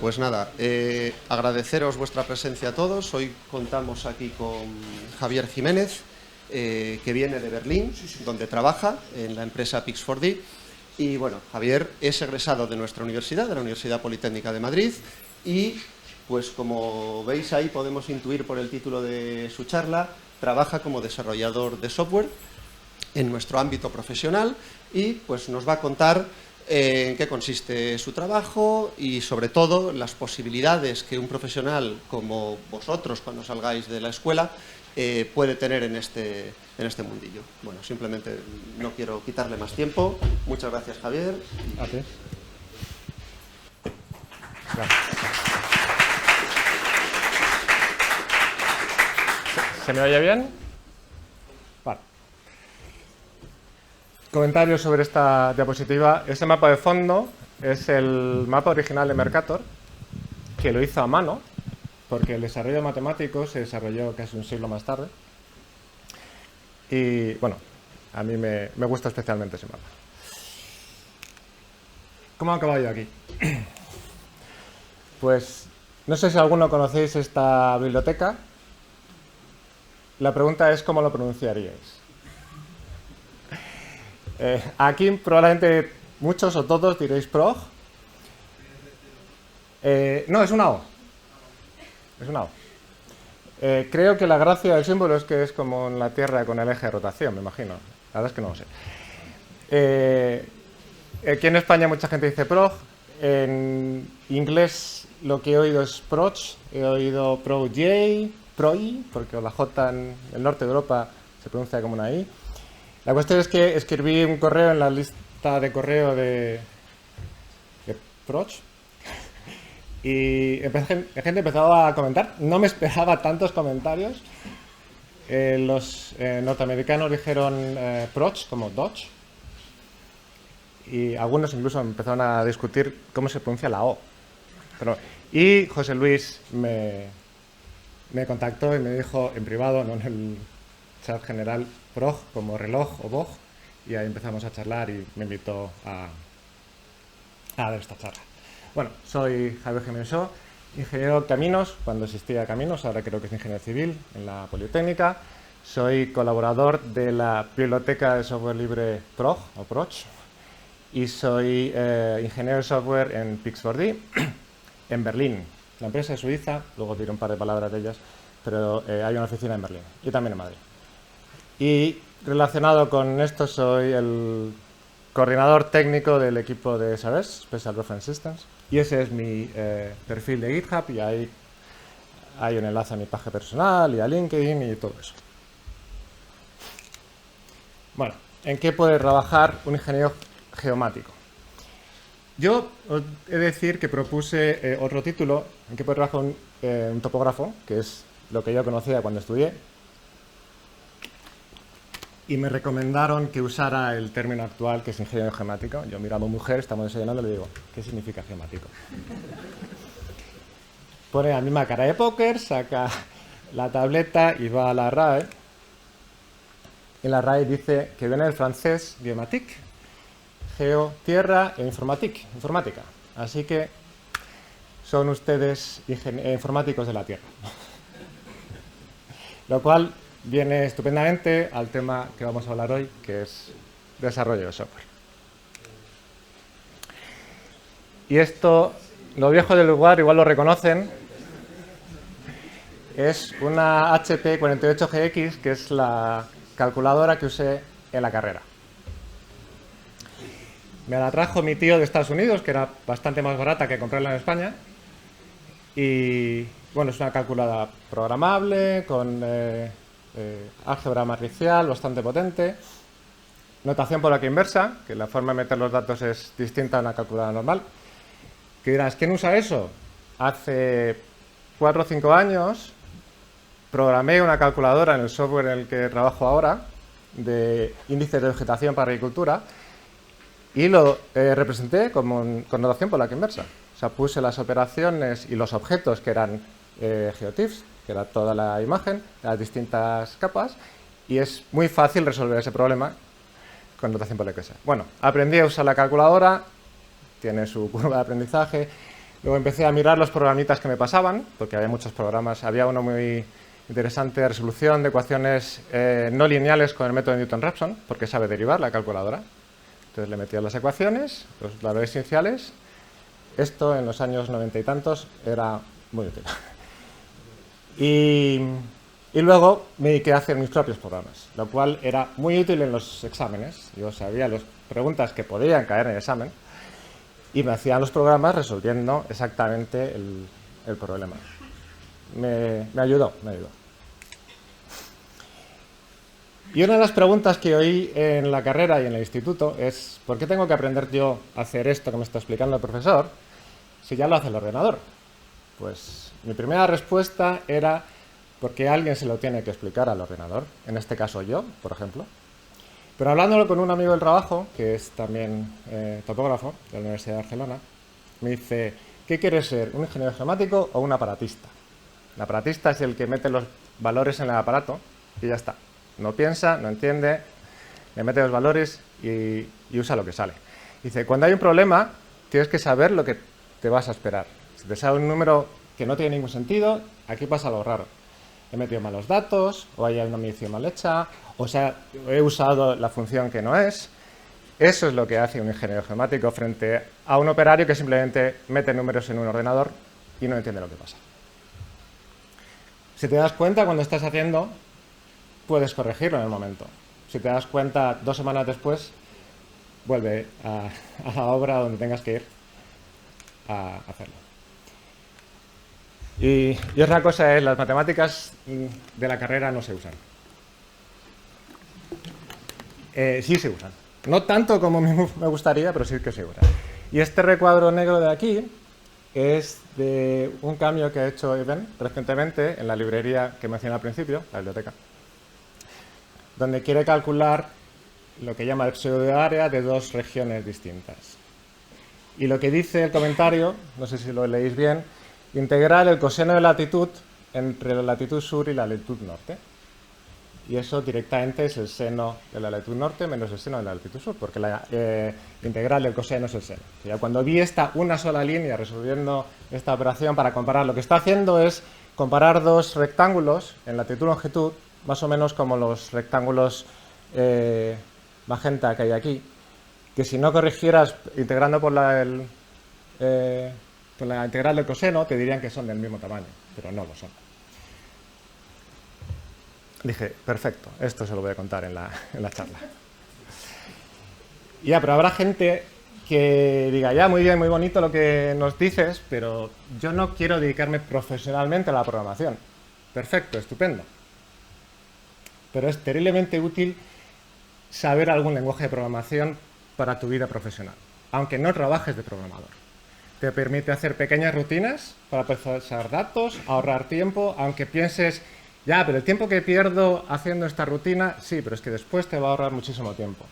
pues nada, agradeceros vuestra presencia a todos. Hoy contamos aquí con Javier Jiménez, que viene de Berlín, donde trabaja en la empresa Pix4D. Y bueno, Javier es egresado de nuestra universidad, de la Universidad Politécnica de Madrid, y pues como veis ahí podemos intuir por el título de su charla, trabaja como desarrollador de software en nuestro ámbito profesional y pues nos va a contar en qué consiste su trabajo y sobre todo las posibilidades que un profesional como vosotros cuando salgáis de la escuela puede tener en este mundillo. Bueno, simplemente no quiero quitarle más tiempo. Muchas gracias, Javier. A ti. Gracias. ¿Se me oye bien? Vale. Comentarios sobre esta diapositiva. Ese mapa de fondo es el mapa original de Mercator, que lo hizo a mano, porque el desarrollo matemático se desarrolló casi un siglo más tarde. Y bueno, a mí me gusta especialmente ese mapa. ¿Cómo ha acabado yo aquí? Pues no sé si alguno conocéis esta biblioteca. La pregunta es ¿cómo lo pronunciaríais? Aquí probablemente muchos o todos diréis prog. No, es una O. Es una O. Creo que la gracia del símbolo es que es como en la Tierra con el eje de rotación, me imagino. La verdad es que no lo sé. Aquí en España mucha gente dice prog. En inglés lo que he oído es proch. He oído proj, proi, porque la J en el norte de Europa se pronuncia como una I. La cuestión es que escribí un correo en la lista de correo de proch. Y la gente empezaba a comentar. No me esperaba tantos comentarios. Los norteamericanos dijeron proch como Dodge. Y algunos incluso empezaron a discutir cómo se pronuncia la O. Y José Luis me contactó y me dijo en privado, no en el chat general, prog como reloj o boj. Y ahí empezamos a charlar y me invitó a dar esta charla. Bueno, soy Javier Jiménez, ingeniero Caminos, cuando existía Caminos, ahora creo que es ingeniero civil en la Politécnica. Soy colaborador de la biblioteca de software libre PROG o Proch y soy ingeniero de software en Pix4D en Berlín. La empresa es suiza, luego diré un par de palabras de ellas, pero hay una oficina en Berlín y también en Madrid. Y relacionado con esto soy el coordinador técnico del equipo de SRS, Special Reference Systems, y ese es mi perfil de GitHub y ahí hay un enlace a mi página personal y a LinkedIn y todo eso. Bueno, ¿en qué puede trabajar un ingeniero geomático? Yo he de decir que propuse otro título, en qué puede trabajar un topógrafo, que es lo que yo conocía cuando estudié, y me recomendaron que usara el término actual, que es ingeniero geomático. Yo miro a mi mujer, estamos desayunando, y le digo, ¿qué significa geomático? Pone la misma cara de póker, saca la tableta y va a la RAE. En la RAE dice que viene del francés géomatique, geo, tierra e informática. Así que son ustedes informáticos de la tierra. Lo cual viene estupendamente al tema que vamos a hablar hoy, que es desarrollo de software. Y esto, lo viejo del lugar, igual lo reconocen, es una HP 48GX, que es la calculadora que usé en la carrera. Me la trajo mi tío de Estados Unidos, que era bastante más barata que comprarla en España. Y bueno, es una calculadora programable, con álgebra matricial, bastante potente. Notación polaca inversa, que la forma de meter los datos es distinta a una calculadora normal. Que dirás, ¿quién usa eso? Hace 4 o 5 años programé una calculadora en el software en el que trabajo ahora, de índices de vegetación para agricultura, y lo representé con notación polaca inversa. O sea, puse las operaciones y los objetos que eran geotiffs, que era toda la imagen, las distintas capas, y es muy fácil resolver ese problema con notación polaca inversa. Bueno, aprendí a usar la calculadora, tiene su curva de aprendizaje, Luego empecé a mirar los programitas que me pasaban, porque había muchos programas. Había uno muy interesante de resolución de ecuaciones no lineales con el método de Newton-Raphson, porque sabe derivar la calculadora. Entonces le metía las ecuaciones, los valores iniciales. Esto en los años 90 y tantos era muy útil. Y luego me dediqué a hacer mis propios programas, lo cual era muy útil en los exámenes. Yo sabía las preguntas que podían caer en el examen y me hacían los programas resolviendo exactamente el problema. Me ayudó. Y una de las preguntas que oí en la carrera y en el instituto es ¿por qué tengo que aprender yo a hacer esto que me está explicando el profesor si ya lo hace el ordenador? Pues mi primera respuesta era porque alguien se lo tiene que explicar al ordenador, en este caso yo, por ejemplo. Pero hablándolo con un amigo del trabajo, que es también topógrafo de la Universidad de Barcelona, me dice, ¿qué quieres ser, un ingeniero geomático o un aparatista? El aparatista es el que mete los valores en el aparato y ya está. No piensa, no entiende, le mete los valores y usa lo que sale. Dice, cuando hay un problema, tienes que saber lo que te vas a esperar. Si te sale un número que no tiene ningún sentido, aquí pasa algo raro. He metido mal los datos, o hay una medición mal hecha, o sea, he usado la función que no es. Eso es lo que hace un ingeniero geomático frente a un operario que simplemente mete números en un ordenador y no entiende lo que pasa. Si te das cuenta cuando estás haciendo, puedes corregirlo en el momento. Si te das cuenta 2 semanas después, vuelve a la obra donde tengas que ir a hacerlo. Y otra cosa es, las matemáticas de la carrera no se usan. Sí se usan. No tanto como me gustaría, pero sí que se usan. Y este recuadro negro de aquí es de un cambio que ha hecho Eben recientemente en la librería que mencioné al principio, la biblioteca, donde quiere calcular lo que llama el pseudoárea de 2 regiones distintas. Y lo que dice el comentario, no sé si lo leéis bien, integrar el coseno de latitud entre la latitud sur y la latitud norte. Y eso directamente es el seno de la latitud norte menos el seno de la latitud sur, porque la integral del coseno es el seno. Ya cuando vi una sola línea resolviendo esta operación para comparar, lo que está haciendo es comparar 2 rectángulos en latitud y longitud, más o menos como los rectángulos magenta que hay aquí, que si no corrigieras integrando por la integral del coseno, te dirían que son del mismo tamaño, pero no lo son. Dije, perfecto, esto se lo voy a contar en la charla. Ya, pero habrá gente que diga, ya, muy bien, muy bonito lo que nos dices, pero yo no quiero dedicarme profesionalmente a la programación. Perfecto, estupendo. Pero es terriblemente útil saber algún lenguaje de programación para tu vida profesional, aunque no trabajes de programador. Te permite hacer pequeñas rutinas para procesar datos, ahorrar tiempo, aunque pienses, ya, pero el tiempo que pierdo haciendo esta rutina, sí, pero es que después te va a ahorrar muchísimo tiempo.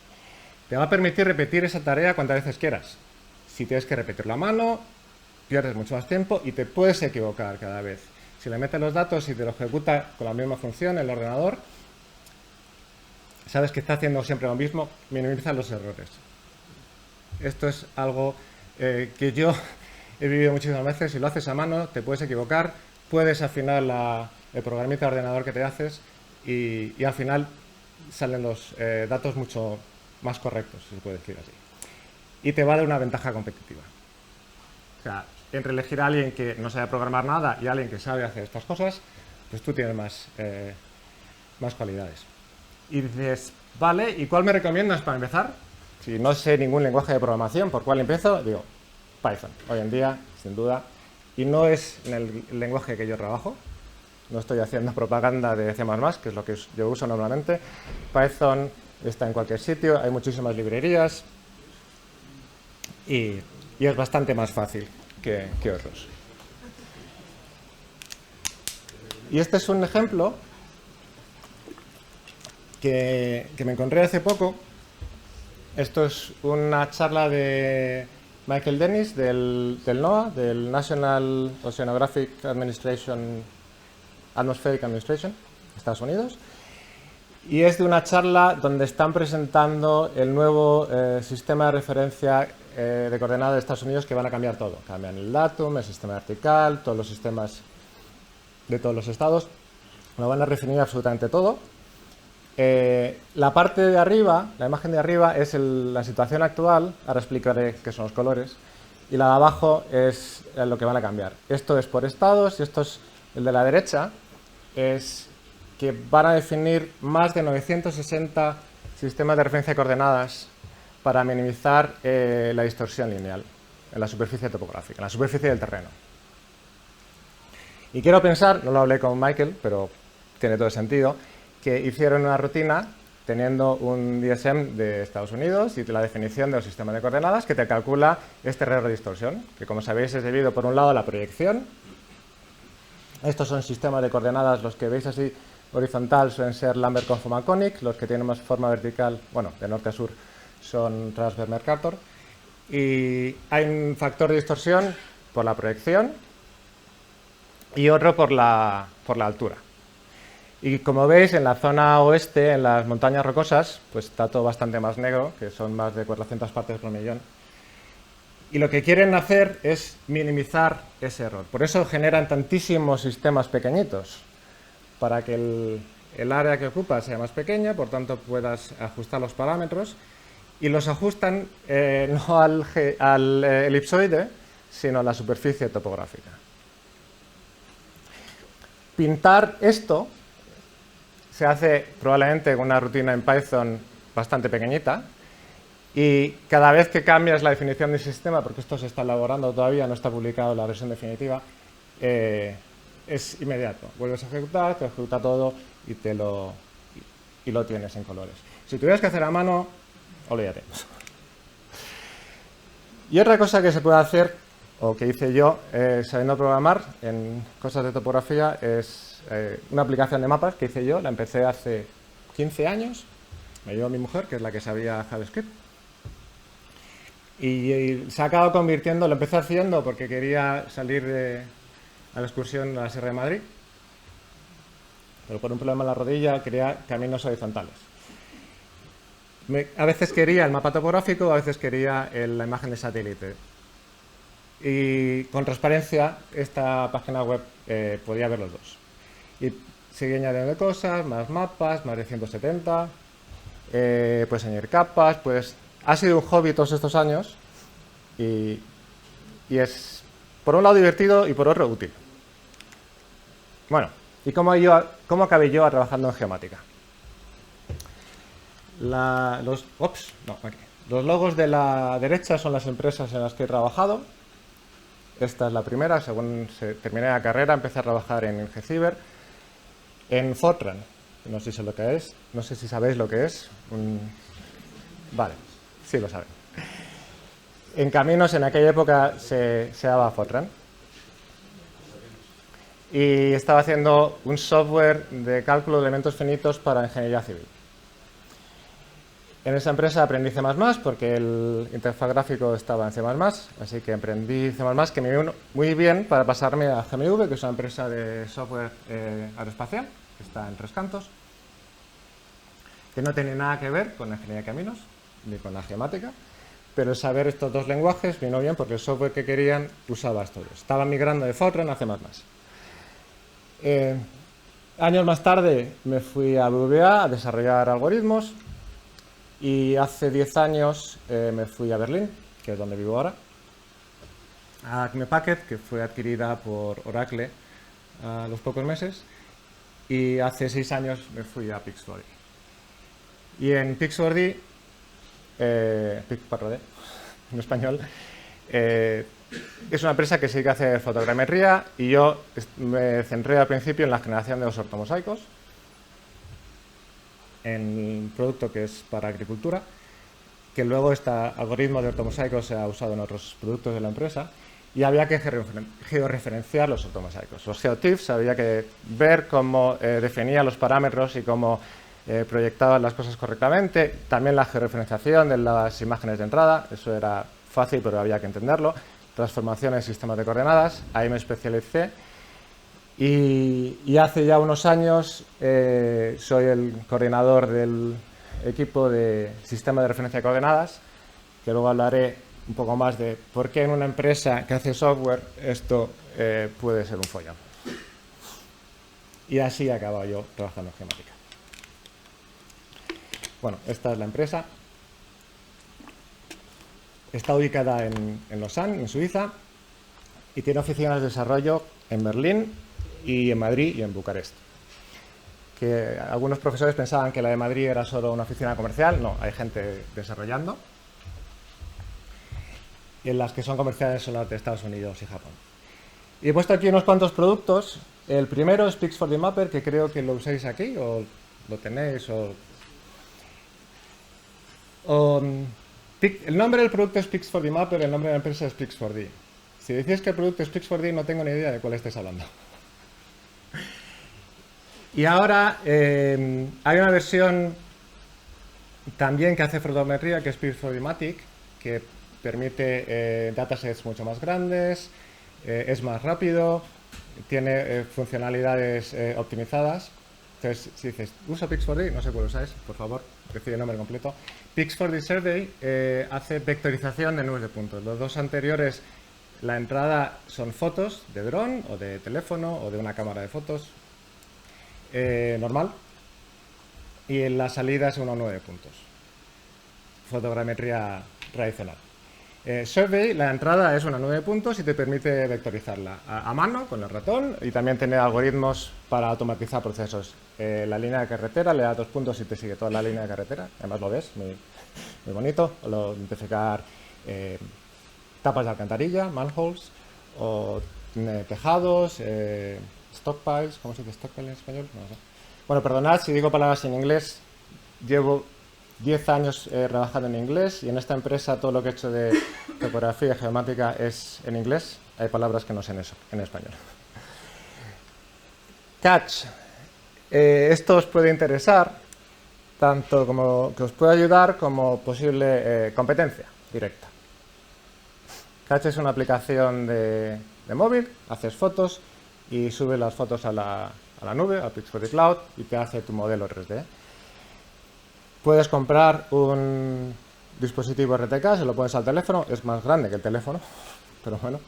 Te va a permitir repetir esa tarea cuantas veces quieras. Si tienes que repetirlo a mano, pierdes mucho más tiempo y te puedes equivocar cada vez. Si le metes los datos y te lo ejecuta con la misma función en el ordenador, sabes que está haciendo siempre lo mismo, minimiza los errores. Esto es algo que yo he vivido muchísimas veces. Si lo haces a mano, te puedes equivocar, puedes afinar el programita de ordenador que te haces y al final salen los datos mucho más correctos, si se puede decir así. Y te va a dar una ventaja competitiva. O sea, entre elegir a alguien que no sabe programar nada y a alguien que sabe hacer estas cosas, pues tú tienes más cualidades. Y dices, vale, ¿y cuál me recomiendas para empezar? Si no sé ningún lenguaje de programación, ¿por cuál empiezo? Digo, Python. Hoy en día, sin duda. Y no es en el lenguaje que yo trabajo. No estoy haciendo propaganda de C++, que es lo que yo uso normalmente. Python está en cualquier sitio, hay muchísimas librerías y es bastante más fácil que otros. Y este es un ejemplo que me encontré hace poco. Esto es una charla de Michael Dennis del NOAA, del National Oceanographic Administration, Atmospheric Administration, Estados Unidos. Y es de una charla donde están presentando el nuevo sistema de referencia de coordenadas de Estados Unidos que van a cambiar todo. Cambian el datum, el sistema vertical, todos los sistemas de todos los estados. Lo van a definir absolutamente todo. La parte de arriba, la imagen de arriba, es la situación actual. Ahora explicaré qué son los colores. Y la de abajo es lo que van a cambiar. Esto es por estados y esto es el de la derecha. Es que van a definir más de 960 sistemas de referencia de coordenadas para minimizar la distorsión lineal en la superficie topográfica, en la superficie del terreno. Y quiero pensar, no lo hablé con Michael, pero tiene todo el sentido, que hicieron una rutina teniendo un DSM de Estados Unidos y la definición de los sistemas de coordenadas que te calcula este error de distorsión, que como sabéis es debido por un lado a la proyección. Estos son sistemas de coordenadas, los que veis así horizontal suelen ser Lambert-Conformal-Koenig, los que tienen más forma vertical, bueno, de norte a sur, son Transverse-Mercator. Y hay un factor de distorsión por la proyección y otro por la altura. Y como veis, en la zona oeste, en las montañas rocosas, pues está todo bastante más negro, que son más de 400 partes por millón. Y lo que quieren hacer es minimizar ese error. Por eso generan tantísimos sistemas pequeñitos, para que el área que ocupa sea más pequeña, por tanto puedas ajustar los parámetros. Y los ajustan no al elipsoide, sino a la superficie topográfica. Pintar esto se hace probablemente con una rutina en Python bastante pequeñita y cada vez que cambias la definición del sistema, porque esto se está elaborando todavía, no está publicado la versión definitiva, es inmediato. Vuelves a ejecutar, te ejecuta todo y lo tienes en colores. Si tuvieras que hacer a mano, olvídate. Y otra cosa que se puede hacer, o que hice yo, sabiendo programar en cosas de topografía, es una aplicación de mapas que hice yo, la empecé hace 15 años, me ayudó mi mujer, que es la que sabía JavaScript, y se ha acabado convirtiendo, lo empecé haciendo porque quería salir a la excursión a la Sierra de Madrid, pero por un problema en la rodilla quería caminos horizontales. A veces quería el mapa topográfico, a veces quería la imagen de satélite. Y con transparencia, esta página web podía ver los dos. Y seguí añadiendo cosas, más mapas, más de 170, puedes añadir capas, pues ha sido un hobby todos estos años y es, por un lado, divertido y por otro, útil. Bueno, ¿y cómo acabé yo trabajando en geomática? Los logos de la derecha son las empresas en las que he trabajado. Esta es la primera, según terminé la carrera, empecé a trabajar en GCiber, en Fortran, no sé si lo que es, no sé si sabéis lo que es. Vale, sí lo saben. En Caminos, en aquella época, se daba Fortran. Y estaba haciendo un software de cálculo de elementos finitos para ingeniería civil. En esa empresa aprendí C++ porque el interfaz gráfico estaba en C++, así que aprendí C++, que me vino muy bien para pasarme a GMV, que es una empresa de software aeroespacial, que está en Tres Cantos, que no tiene nada que ver con la ingeniería de caminos, ni con la geomática, pero el saber estos dos lenguajes vino bien porque el software que querían usaba estos dos. Estaba migrando de Fortran a C++. Años más tarde me fui a BBVA a desarrollar algoritmos. Y hace 10 años me fui a Berlín, que es donde vivo ahora, a Acme Packet, que fue adquirida por Oracle a los pocos meses, y hace 6 años me fui a Pix4D. Y en Pix4D, Pix4D en español, es una empresa que sí que hace fotogrametría y yo me centré al principio en la generación de los ortomosaicos, en un producto que es para agricultura, que luego este algoritmo de ortomosaicos se ha usado en otros productos de la empresa y había que georreferenciar los ortomosaicos. Los geotiffs había que ver cómo definía los parámetros y cómo proyectaban las cosas correctamente. También la georreferenciación de las imágenes de entrada, eso era fácil pero había que entenderlo. Transformación en sistemas de coordenadas, ahí me especialicé. Y hace ya unos años soy el coordinador del equipo de sistema de referencia de coordenadas, que luego hablaré un poco más de por qué en una empresa que hace software esto puede ser un follón. Y así he acabado yo trabajando en Gematica. Bueno, esta es la empresa. Está ubicada en Lausanne, en Suiza, y tiene oficinas de desarrollo en Berlín y en Madrid y en Bucarest. Que algunos profesores pensaban que la de Madrid era solo una oficina comercial. No, hay gente desarrollando. Y en las que son comerciales son las de Estados Unidos y Japón. Y he puesto aquí unos cuantos productos. El primero es Pix4D Mapper, que creo que lo usáis aquí, o lo tenéis, el nombre del producto es Pix4D Mapper, el nombre de la empresa es Pix4D. Si decís que el producto es Pix4D, no tengo ni idea de cuál estáis hablando. Y ahora hay una versión también que hace fotometría, que es Pix4D Matic, que permite datasets mucho más grandes, es más rápido, tiene funcionalidades optimizadas. Entonces, si dices, usa Pix4D, no sé cuál usáis, por favor, decide el nombre completo. Pix4D Survey hace vectorización de nubes de puntos. Los dos anteriores, la entrada son fotos de dron o de teléfono o de una cámara de fotos normal, y en la salida es una nube de puntos. Fotogrametría tradicional. Survey, la entrada es una nube de puntos y te permite vectorizarla a mano con el ratón, y también tiene algoritmos para automatizar procesos. La línea de carretera le da 2 puntos y te sigue toda la línea de carretera, además lo ves, muy bonito. O identificar tapas de alcantarilla, manholes, o tejados, stockpiles. ¿Cómo se dice stockpile en español? No sé. Bueno, perdonad si digo palabras en inglés. Llevo 10 años trabajando en inglés, y en esta empresa todo lo que he hecho de topografía geomática es en inglés. Hay palabras que no sé en español. Catch. Esto os puede interesar, tanto como que os puede ayudar como posible competencia directa. Catch es una aplicación de móvil, haces fotos y subes las fotos a la nube, a Pix4D Cloud, y te hace tu modelo 3D. Puedes comprar un dispositivo RTK, se lo pones al teléfono, es más grande que el teléfono, pero bueno,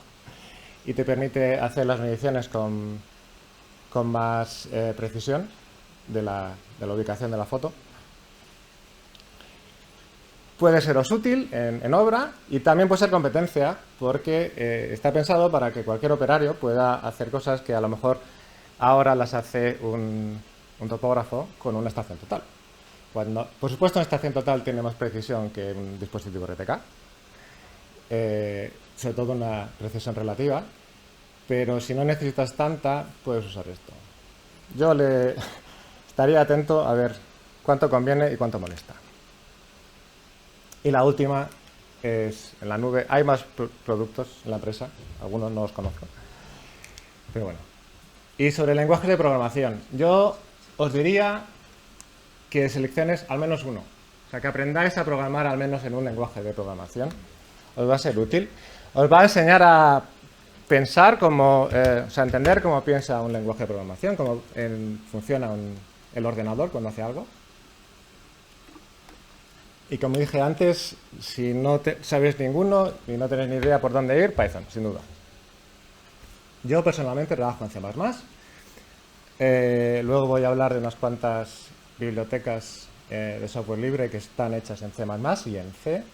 y te permite hacer las mediciones con más precisión de la ubicación de la foto. Puede seros útil en obra, y también puede ser competencia, porque está pensado para que cualquier operario pueda hacer cosas que a lo mejor ahora las hace un topógrafo con una estación total. Por supuesto, una estación total tiene más precisión que un dispositivo RTK, sobre todo una precisión relativa, pero si no necesitas tanta, puedes usar esto. Yo estaría atento a ver cuánto conviene y cuánto molesta. Y la última es en la nube. Hay más productos en la empresa, algunos no los conozco, pero bueno. Y sobre lenguajes de programación, yo os diría que selecciones al menos uno. O sea, que aprendáis a programar al menos en un lenguaje de programación. Os va a ser útil. Os va a enseñar a pensar o sea, entender cómo piensa un lenguaje de programación, cómo funciona el ordenador cuando hace algo. Y como dije antes, si no sabéis ninguno y no tenéis ni idea por dónde ir, Python, sin duda. Yo personalmente trabajo en C++. Luego voy a hablar de unas cuantas bibliotecas de software libre que están hechas en C++ y en C.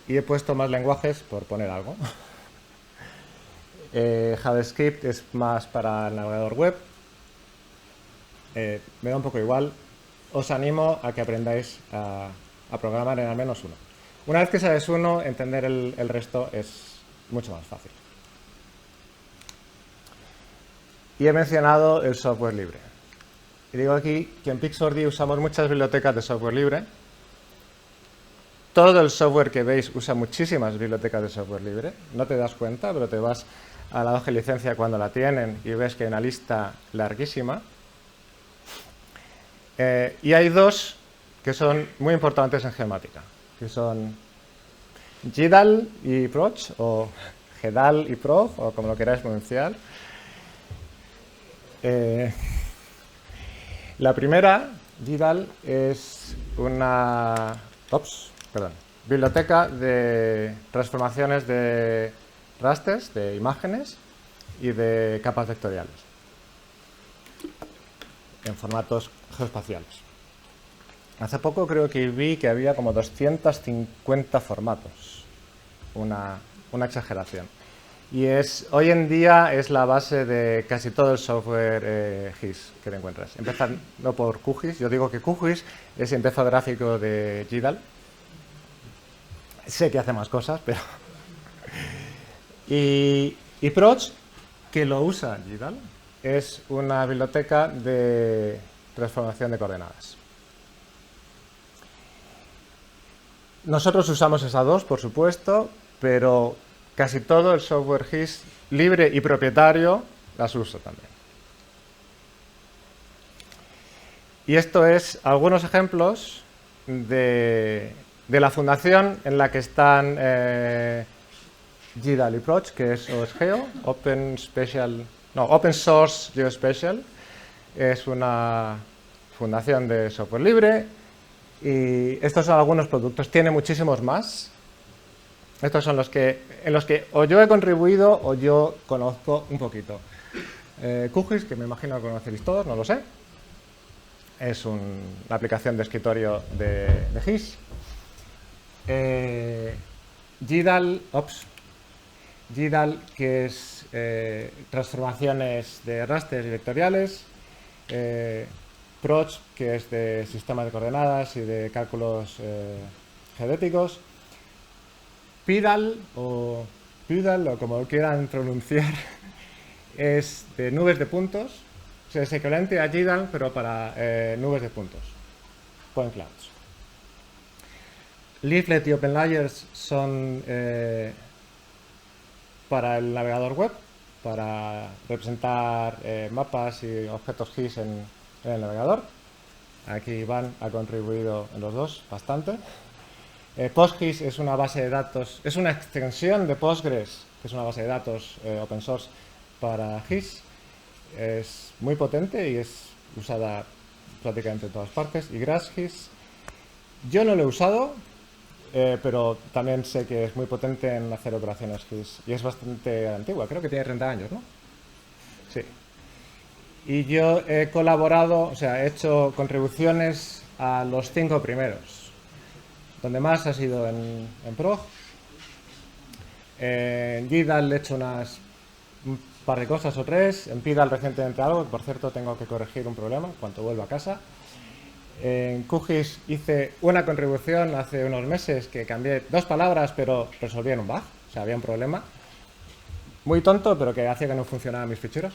Y he puesto más lenguajes por poner algo. JavaScript es más para el navegador web. Me da un poco igual. Os animo a que aprendáis a programar en al menos uno. Una vez que sabes uno, entender el resto es mucho más fácil. Y he mencionado el software libre. Y digo aquí que en Pix4D usamos muchas bibliotecas de software libre. Todo el software que veis usa muchísimas bibliotecas de software libre. No te das cuenta, pero te vas a la hoja de licencia cuando la tienen y ves que hay una lista larguísima. Y hay dos que son muy importantes en geomática, que son GDAL y Proch, o GDAL y Prog, o como lo queráis pronunciar. La primera, GDAL, es una... biblioteca de transformaciones de rasters, de imágenes y de capas vectoriales en formatos geoespaciales. Hace poco creo que vi que había como 250 formatos, una exageración. Y hoy en día es la base de casi todo el software GIS que te encuentras. Empezando por QGIS. Yo digo que QGIS es el interfaz gráfico de GDAL. Sé que hace más cosas, pero... y Proch, que lo usa GDAL, es una biblioteca de transformación de coordenadas. Nosotros usamos esas dos, por supuesto, pero casi todo el software GIS libre y propietario las usa también. Y esto es algunos ejemplos de la fundación en la que están GDAL y Proch, que es OSGeo, Open Source Geospatial. Es una fundación de software libre y estos son algunos productos. Tiene muchísimos más. Estos son en los que o yo he contribuido o yo conozco un poquito. QGIS, que me imagino que conoceréis todos, no lo sé. Es una aplicación de escritorio de GIS. GDAL, que es transformaciones de rasters y vectoriales. Proch, que es de sistemas de coordenadas y de cálculos geodéticos. PDAL o como lo quieran pronunciar, es de nubes de puntos. O sea, es equivalente a GDAL, pero para nubes de puntos. Point clouds. Leaflet y OpenLayers son para el navegador web, para representar mapas y objetos GIS en el navegador. Aquí Iván ha contribuido en los dos bastante. PostGIS es una base de datos, es una extensión de Postgres, que es una base de datos open source para GIS. Es muy potente y es usada prácticamente en todas partes. Y GrassGIS, yo no lo he usado, pero también sé que es muy potente en hacer operaciones GIS. Y es bastante antigua, creo que tiene 30 años, ¿no? Sí. Y yo he colaborado, o sea, he hecho contribuciones a los 5 primeros. Donde más ha sido en Proj. En GDAL he hecho un par de cosas o 3. En PDAL recientemente algo, que por cierto tengo que corregir un problema cuando vuelva a casa. En QGIS hice una contribución hace unos meses que cambié 2 palabras, pero resolví en un bug. O sea, había un problema muy tonto, pero que hacía que no funcionaban mis ficheros.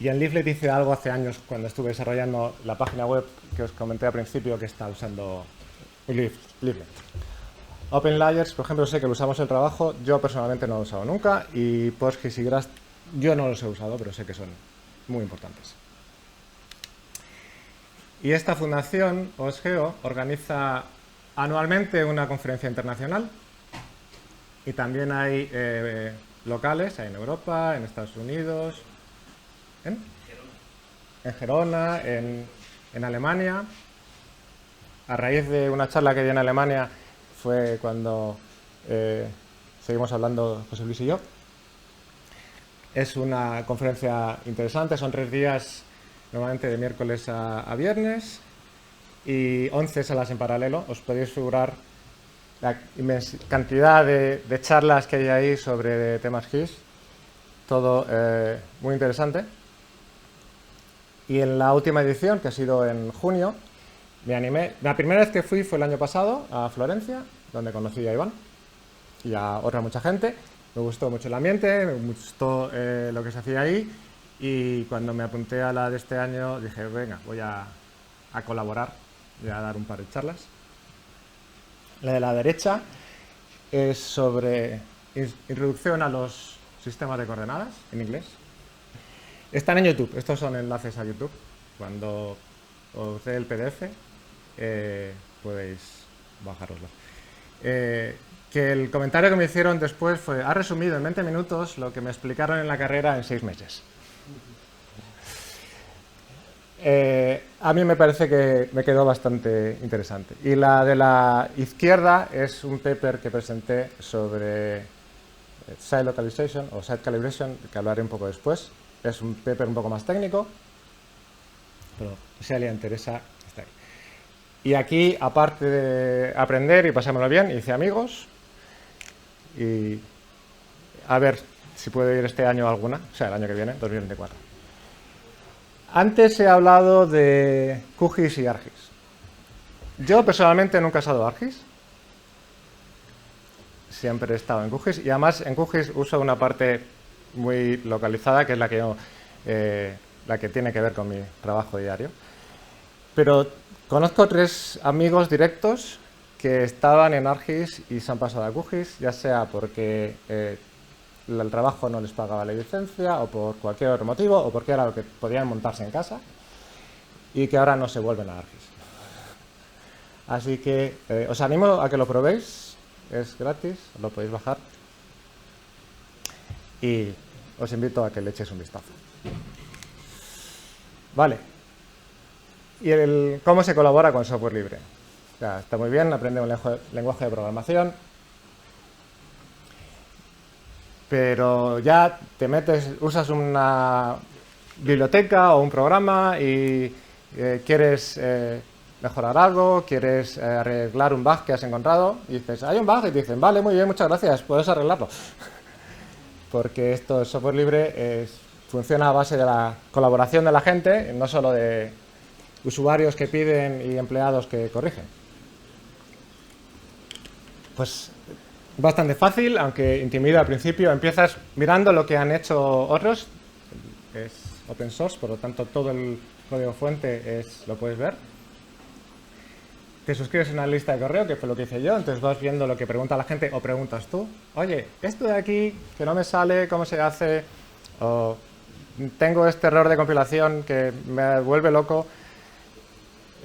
Y en Leaflet hice algo hace años cuando estuve desarrollando la página web que os comenté al principio que está usando Leaflet. OpenLayers, por ejemplo, sé que lo usamos en el trabajo, yo personalmente no lo he usado nunca, y PostGIS y Grass yo no los he usado, pero sé que son muy importantes. Y esta fundación, OSGeo, organiza anualmente una conferencia internacional y también hay locales, hay en Europa, en Estados Unidos, en Gerona, en Alemania. A raíz de una charla que di en Alemania fue cuando seguimos hablando José Luis y yo. Es una conferencia interesante, son 3 días, normalmente de miércoles a viernes, y 11 salas en paralelo. Os podéis figurar la inmensa cantidad de charlas que hay ahí sobre temas GIS. Todo muy interesante. Y en la última edición, que ha sido en junio, me animé. La primera vez que fui fue el año pasado a Florencia, donde conocí a Iván y a otra mucha gente. Me gustó mucho el ambiente, me gustó lo que se hacía ahí, y cuando me apunté a la de este año dije, venga, voy a colaborar, voy a dar un par de charlas. La de la derecha es sobre introducción a los sistemas de coordenadas en inglés. Están en YouTube, estos son enlaces a YouTube. Cuando os dé el PDF podéis bajároslo. Que el comentario que me hicieron después fue: ha resumido en 20 minutos lo que me explicaron en la carrera en 6 meses. A mí me parece que me quedó bastante interesante. Y la de la izquierda es un paper que presenté sobre site localization o site calibration, que hablaré un poco después. Es un paper un poco más técnico, pero si a alguien le interesa, está ahí. Y aquí, aparte de aprender y pasármelo bien, hice amigos y a ver si puedo ir este año a alguna, o sea, el año que viene, 2024. Antes he hablado de QGIS y ArcGIS. Yo personalmente nunca he usado ArcGIS. Siempre he estado en QGIS y además en QGIS uso una parte muy localizada que es la que tiene que ver con mi trabajo diario. Pero conozco 3 amigos directos que estaban en ArcGIS y se han pasado a QGIS, ya sea porque el trabajo no les pagaba la licencia o por cualquier otro motivo o porque era lo que podían montarse en casa y que ahora no se vuelven a ArcGIS. Así que os animo a que lo probéis, es gratis, lo podéis bajar y os invito a que le echéis un vistazo. Vale. ¿Y cómo se colabora con software libre? O sea, está muy bien, aprende un lenguaje de programación, pero ya te metes, usas una biblioteca o un programa y quieres mejorar algo, quieres arreglar un bug que has encontrado y dices, hay un bug y te dicen, vale, muy bien, muchas gracias, puedes arreglarlo. Porque esto es software libre, funciona a base de la colaboración de la gente, no solo de usuarios que piden y empleados que corrigen. Pues bastante fácil, aunque intimida al principio. Empiezas mirando lo que han hecho otros. Es open source, por lo tanto todo el código fuente lo puedes ver. Te suscribes a una lista de correo, que fue lo que hice yo, entonces vas viendo lo que pregunta la gente o preguntas tú. Oye, esto de aquí, que no me sale, ¿cómo se hace? O tengo este error de compilación que me vuelve loco.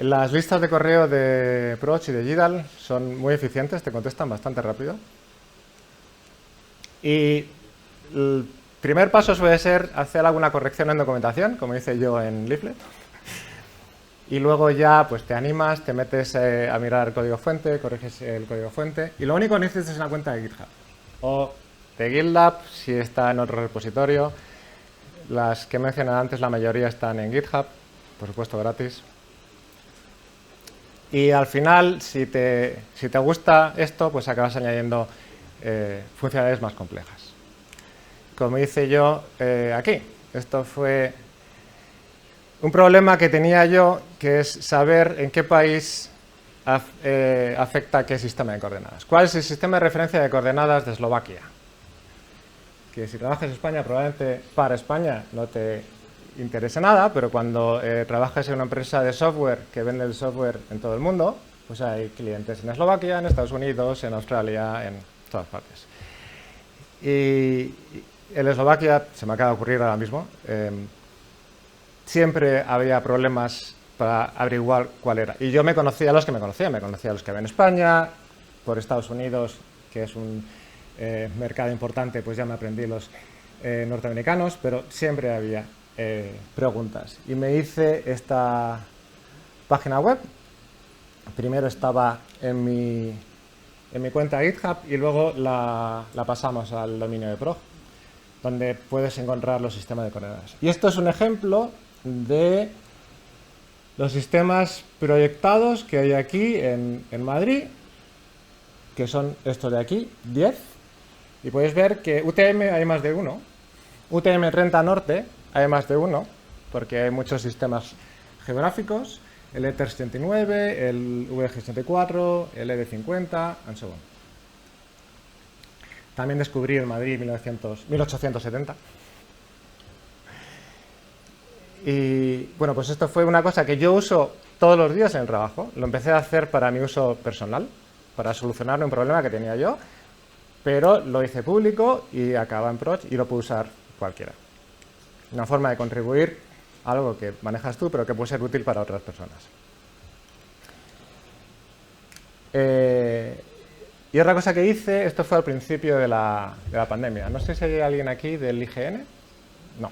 Las listas de correo de Proch y de GDAL son muy eficientes, te contestan bastante rápido. Y el primer paso suele ser hacer alguna corrección en documentación, como hice yo en Leaflet. Y luego ya pues te animas, te metes a mirar el código fuente, corriges el código fuente. Y lo único que necesitas es una cuenta de GitHub. O de GitLab, si está en otro repositorio. Las que he mencionado antes, la mayoría están en GitHub, por supuesto gratis. Y al final, si te gusta esto, pues acabas añadiendo funcionalidades más complejas. Como hice yo aquí. Esto fue un problema que tenía yo, que es saber en qué país afecta qué sistema de coordenadas. ¿Cuál es el sistema de referencia de coordenadas de Eslovaquia? Que si trabajas en España, probablemente para España no te interese nada, pero cuando trabajas en una empresa de software que vende el software en todo el mundo, pues hay clientes en Eslovaquia, en Estados Unidos, en Australia, en todas partes. Y en Eslovaquia, se me acaba de ocurrir ahora mismo, siempre había problemas para averiguar cuál era. Y yo me conocía a los que me conocía a los que había en España, por Estados Unidos, que es un mercado importante, pues ya me aprendí los norteamericanos, pero siempre había preguntas. Y me hice esta página web. Primero estaba en mi cuenta GitHub y luego la pasamos al dominio de Proj, donde puedes encontrar los sistemas de coordenadas. Y esto es un ejemplo de los sistemas proyectados que hay aquí en Madrid, que son estos de aquí, 10. Y podéis ver que UTM hay más de uno. UTM Renta Norte hay más de uno, porque hay muchos sistemas geográficos, el ETER79, el VG74, el ED50, and so on. También descubrí en Madrid 1870. Y bueno, pues esto fue una cosa que yo uso todos los días en el trabajo. Lo empecé a hacer para mi uso personal, para solucionar un problema que tenía yo, pero lo hice público y acaba en Proj y lo puede usar cualquiera. Una forma de contribuir a algo que manejas tú, pero que puede ser útil para otras personas. Y otra cosa que hice, esto fue al principio de la pandemia. No sé si hay alguien aquí del IGN. No.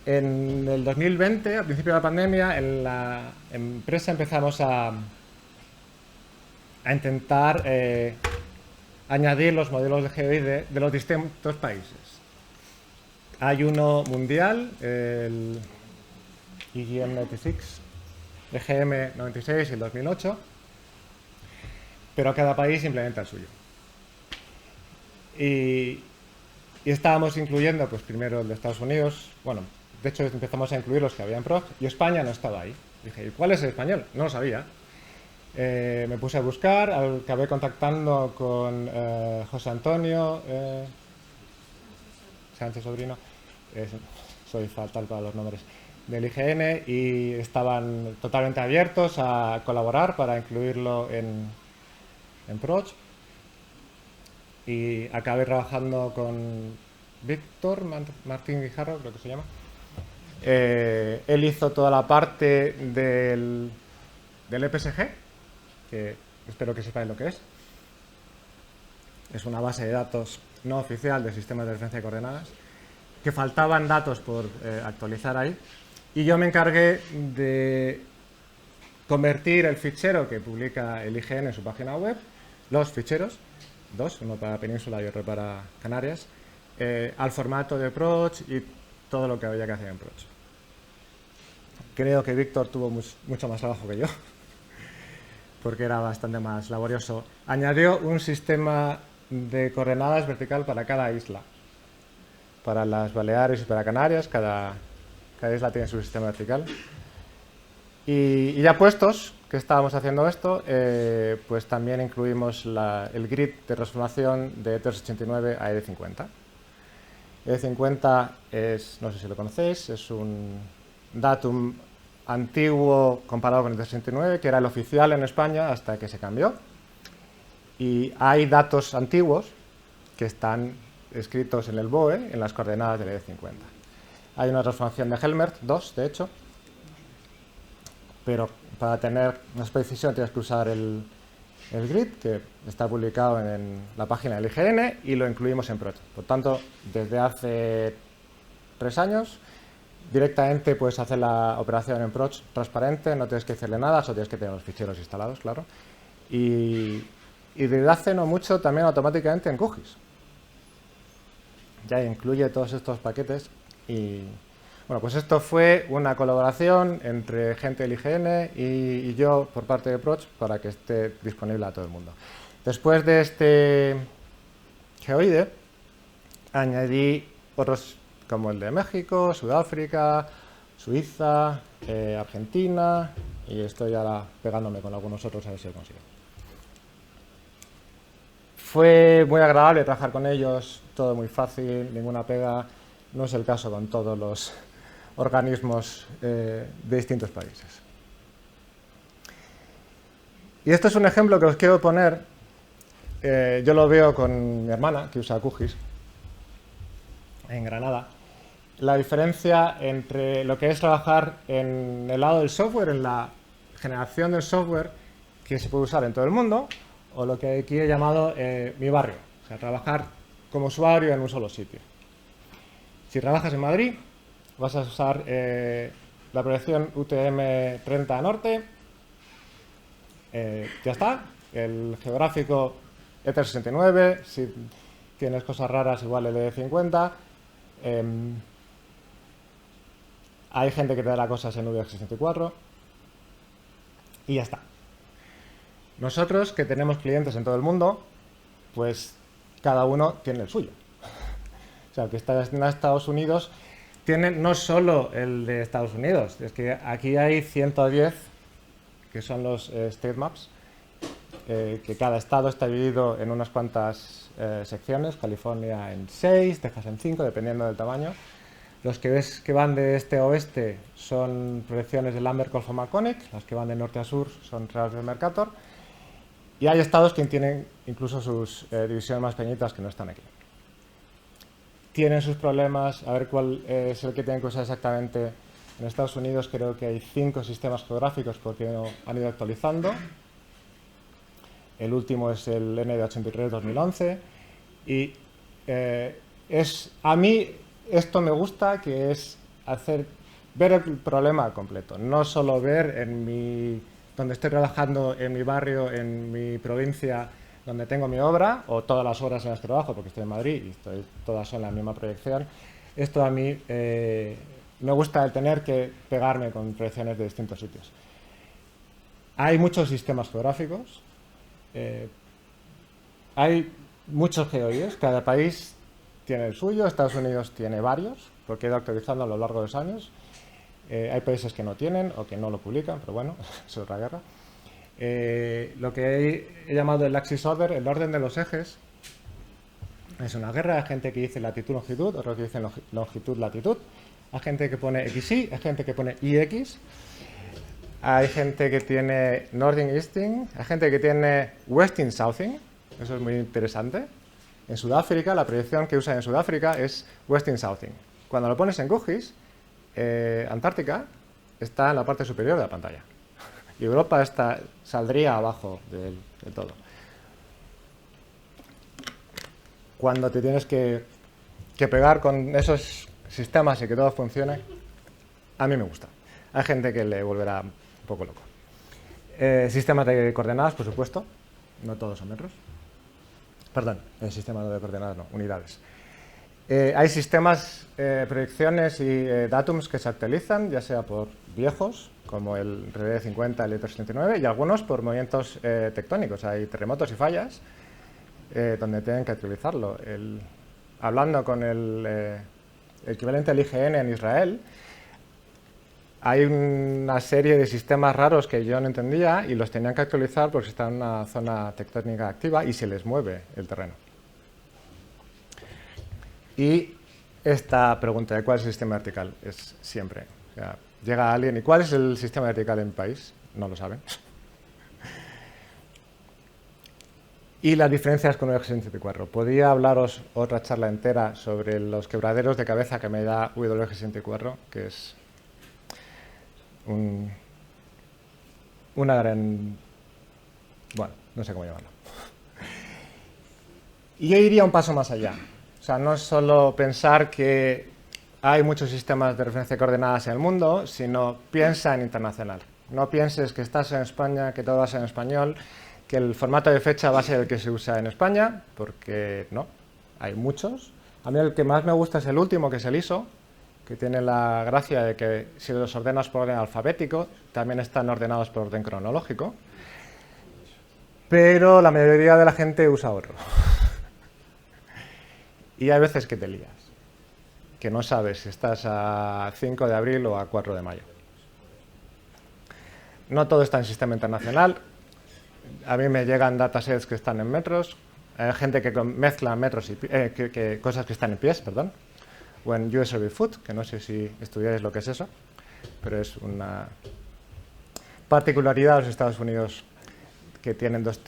En el 2020, al principio de la pandemia, en la empresa empezamos a intentar añadir los modelos de geoide de los distintos países. Hay uno mundial, el EGM96, EGM96 y el 2008, pero cada país implementa el suyo. Y estábamos incluyendo, pues primero el de Estados Unidos, bueno, de hecho empezamos a incluir los que había en Proc, y España no estaba ahí. Dije, ¿y cuál es el español? No lo sabía. Me puse a buscar, acabé contactando con José Antonio Sánchez Sobrino, soy fatal para los nombres, del IGN, y estaban totalmente abiertos a colaborar para incluirlo en Proch. Y acabé trabajando con Víctor Martín Guijarro, creo que se llama. Él hizo toda la parte del EPSG, que espero que sepáis lo que es. Es una base de datos no oficial de sistemas de referencia de coordenadas, que faltaban datos por actualizar ahí. Y yo me encargué de convertir el fichero que publica el IGN en su página web, los ficheros, dos, uno para Península y otro para Canarias, al formato de Proch y todo lo que había que hacer en Proch. Creo que Víctor tuvo mucho más trabajo que yo, porque era bastante más laborioso. Añadió un sistema de coordenadas vertical para cada isla. Para las Baleares y para Canarias, cada isla tiene su sistema vertical. Y ya puestos que estábamos haciendo esto, pues también incluimos el grid de transformación de ETH89 a ED50. ED50 es, no sé si lo conocéis, es un datum antiguo comparado con el ETH89, que era el oficial en España hasta que se cambió. Y hay datos antiguos que están escritos en el BOE, en las coordenadas del ED50. Hay una transformación de Helmert, 2, de hecho, pero para tener más precisión tienes que usar el grid, que está publicado en la página del IGN, y lo incluimos en Proch. Por tanto, desde hace 3 años, directamente puedes hacer la operación en Proch transparente, no tienes que hacerle nada, solo tienes que tener los ficheros instalados, claro. Y desde hace no mucho también automáticamente en QGIS. Ya incluye todos estos paquetes y bueno, pues esto fue una colaboración entre gente del IGN y yo por parte de Proch para que esté disponible a todo el mundo. Después de este geoide, añadí otros como el de México, Sudáfrica, Suiza, Argentina, y estoy ahora pegándome con algunos otros a ver si lo consigo. Fue muy agradable trabajar con ellos, todo muy fácil, ninguna pega. No es el caso con todos los organismos de distintos países. Y esto es un ejemplo que os quiero poner. Yo lo veo con mi hermana, que usa QGIS, en Granada. La diferencia entre lo que es trabajar en el lado del software, en la generación del software que se puede usar en todo el mundo, o lo que aquí he llamado mi barrio, o sea, trabajar como usuario en un solo sitio. Si trabajas en Madrid, vas a usar la proyección UTM-30 Norte, ya está, el geográfico ETH69, si tienes cosas raras igual el ED50, hay gente que te dará cosas en UDX64 y ya está. Nosotros, que tenemos clientes en todo el mundo, pues cada uno tiene el suyo. O sea, el que está en Estados Unidos tiene no solo el de Estados Unidos, es que aquí hay 110 que son los state maps, que cada estado está dividido en unas cuantas secciones, California en 6, Texas en 5, dependiendo del tamaño. Los que ves que van de este a oeste son proyecciones de Lambert, Colfo, Maconic, las que van de norte a sur son reales del Mercator, y hay estados que tienen incluso sus divisiones más pequeñitas que no están aquí. Tienen sus problemas, a ver cuál es el que tienen que usar exactamente. En Estados Unidos creo que hay 5 sistemas geográficos porque han ido actualizando. El último es el ND83 2011 y a mí esto me gusta, que es ver el problema completo, no solo ver donde estoy trabajando, en mi barrio, en mi provincia, donde tengo mi obra, o todas las obras en las que trabajo, porque estoy en Madrid y todas son la misma proyección. Esto a mí me gusta el tener que pegarme con proyecciones de distintos sitios. Hay muchos sistemas geográficos, hay muchos GeoIDs, cada país tiene el suyo, Estados Unidos tiene varios, porque he ido actualizando a lo largo de los años. Hay países que no tienen o que no lo publican, pero bueno, es otra guerra. Lo que he llamado el axis order, el orden de los ejes, es una guerra. Hay gente que dice latitud-longitud, otros que dicen longitud-latitud. Hay gente que pone XY, hay gente que pone IX. Hay gente que tiene northing-easting, hay gente que tiene westing-southing. Eso es muy interesante. En Sudáfrica, la proyección que usan en Sudáfrica es westing-southing. Cuando lo pones en QGIS, Antártica está en la parte superior de la pantalla y Europa saldría abajo de todo. Cuando te tienes que pegar con esos sistemas y que todo funcione, a mí me gusta. Hay gente que le volverá un poco loco. Sistemas de coordenadas, por supuesto, no todos son metros. Perdón, sistemas de coordenadas no, unidades. Hay sistemas, proyecciones y datums que se actualizan, ya sea por viejos, como el RD50, el E339, y algunos por movimientos tectónicos. Hay terremotos y fallas donde tienen que actualizarlo. Hablando con el equivalente al IGN en Israel, hay una serie de sistemas raros que yo no entendía y los tenían que actualizar porque están en una zona tectónica activa y se les mueve el terreno. Y esta pregunta de cuál es el sistema vertical es siempre. O sea, llega alguien y ¿cuál es el sistema vertical en mi país? No lo saben. Y las diferencias con el WG64. Podría hablaros otra charla entera sobre los quebraderos de cabeza que me da WG64, que es una gran... Bueno, no sé cómo llamarlo. Y yo iría un paso más allá. O sea, no es solo pensar que hay muchos sistemas de referencia de coordenadas en el mundo, sino piensa en internacional. No pienses que estás en España, que todo va a ser en español, que el formato de fecha va a ser el que se usa en España, porque no, hay muchos. A mí el que más me gusta es el último, que es el ISO, que tiene la gracia de que si los ordenas por orden alfabético, también están ordenados por orden cronológico, pero la mayoría de la gente usa otro. Y hay veces que te lías, que no sabes si estás a 5 de abril o a 4 de mayo. No todo está en sistema internacional. A mí me llegan datasets que están en metros. Hay gente que mezcla metros y cosas que están en pies, perdón. O en US Survey Foot, que no sé si estudiáis lo que es eso, pero es una particularidad de los Estados Unidos que tienen dos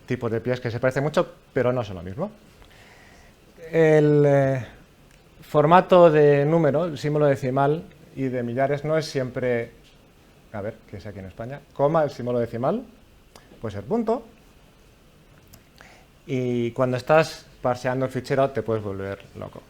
tipos de pies que se parecen mucho, pero no son lo mismo. El formato de número, el símbolo decimal y de millares no es siempre, a ver, que es aquí en España, coma, el símbolo decimal, puede ser punto, y cuando estás parseando el fichero te puedes volver loco.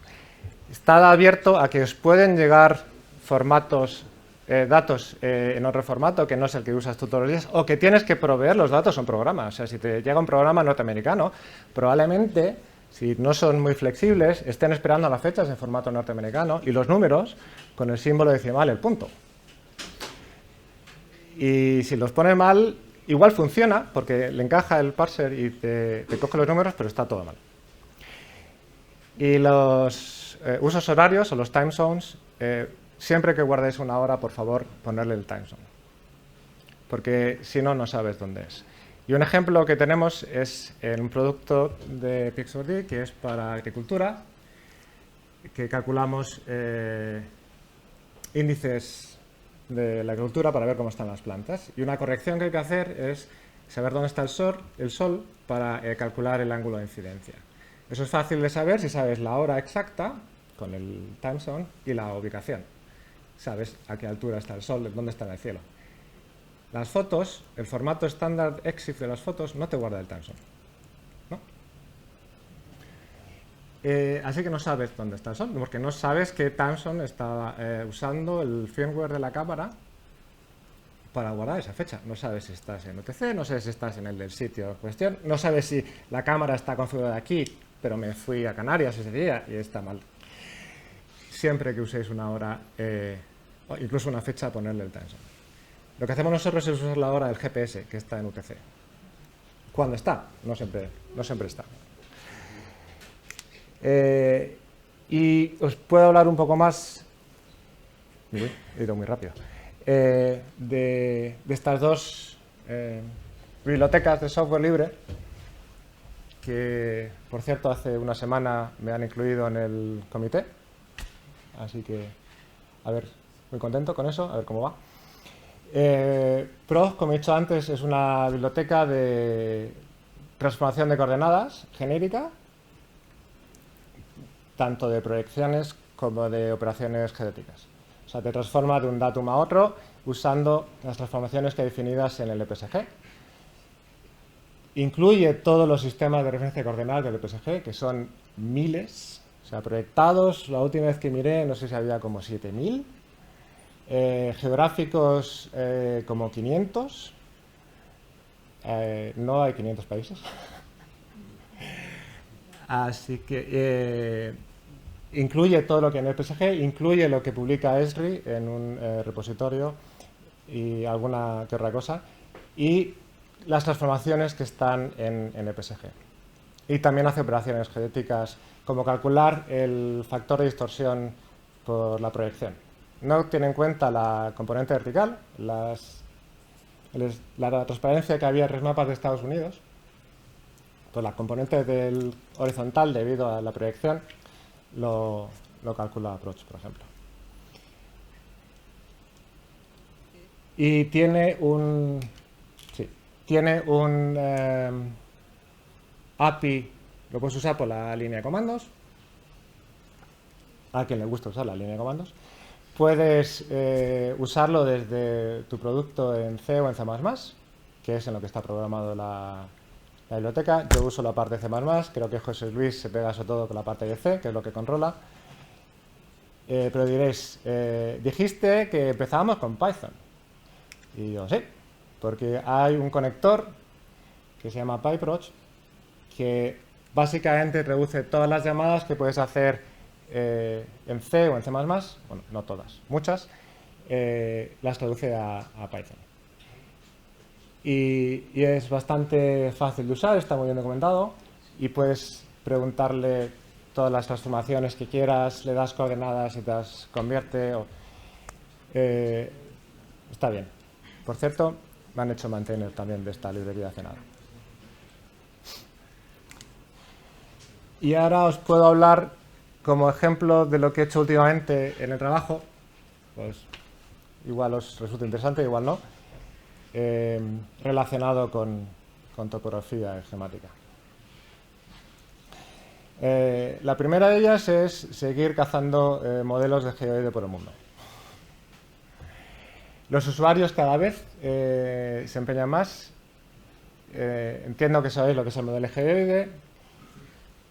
Está abierto a que os pueden llegar formatos, datos en otro formato que no es el que usas tú todos los días, o que tienes que proveer los datos a un programa. O sea, si te llega un programa norteamericano, probablemente, si no son muy flexibles, estén esperando las fechas en formato norteamericano y los números con el símbolo decimal, el punto. Y si los pones mal, igual funciona, porque le encaja el parser y te coge los números, pero está todo mal. Y los usos horarios o los time zones, siempre que guardéis una hora, por favor, ponerle el time zone. Porque si no, no sabes dónde es. Y un ejemplo que tenemos es en un producto de Pix4D, que es para agricultura, que calculamos índices de la agricultura para ver cómo están las plantas. Y una corrección que hay que hacer es saber dónde está el sol para calcular el ángulo de incidencia. Eso es fácil de saber si sabes la hora exacta, con el time zone, y la ubicación. Sabes a qué altura está el sol, dónde está en el cielo. Las fotos, el formato estándar EXIF de las fotos no te guarda el time zone, ¿no? Así que no sabes dónde está el sol, porque no sabes que Thomson está usando el firmware de la cámara para guardar esa fecha. No sabes si estás en UTC, no sabes si estás en el del sitio en cuestión, no sabes si la cámara está configurada aquí, pero me fui a Canarias ese día y está mal. Siempre que uséis una hora, o incluso una fecha, ponerle el Thomson. Lo que hacemos nosotros es usar la hora del GPS, que está en UTC. ¿Cuándo está? No siempre está. Y os puedo hablar un poco más, he ido muy rápido, de estas dos bibliotecas de software libre que, por cierto, hace una semana me han incluido en el comité, así que, a ver, muy contento con eso, a ver cómo va. PROG, como he dicho antes, es una biblioteca de transformación de coordenadas genérica, tanto de proyecciones como de operaciones geodéticas. O sea, te transforma de un datum a otro usando las transformaciones que hay definidas en el EPSG. Incluye todos los sistemas de referencia de coordenadas del EPSG, que son miles, o sea, proyectados. La última vez que miré, no sé si había como 7000. Geográficos, como 500. No hay 500 países. Así que incluye todo lo que en el PSG, incluye lo que publica Esri en un repositorio y alguna que otra cosa, y las transformaciones que están en el PSG. Y también hace operaciones geodéticas, como calcular el factor de distorsión por la proyección. No tiene en cuenta la componente vertical, la transparencia que había en los mapas de Estados Unidos, pues la componente del horizontal debido a la proyección lo calcula Approach, por ejemplo. Y tiene un API, lo puedes usar por la línea de comandos, a quien le gusta usar la línea de comandos. Puedes usarlo desde tu producto en C o en C++, que es en lo que está programado la biblioteca. Yo uso la parte de C++, creo que José Luis se pega sobre todo con la parte de C, que es lo que controla. Pero diréis, dijiste que empezábamos con Python. Y yo, sí, porque hay un conector que se llama PyProch, que básicamente reduce todas las llamadas que puedes hacer en C o en C++, bueno, no todas, muchas, las traduce a Python. Y es bastante fácil de usar, está muy bien documentado, y puedes preguntarle todas las transformaciones que quieras, le das coordenadas y te las convierte. Está bien. Por cierto, me han hecho maintainer también de esta librería hace nada. Y ahora os puedo hablar como ejemplo de lo que he hecho últimamente en el trabajo. Pues igual os resulta interesante, igual no. Relacionado con topografía esquemática. La primera de ellas es seguir cazando modelos de geoide por el mundo. Los usuarios cada vez se empeñan más. Entiendo que sabéis lo que es el modelo geoide.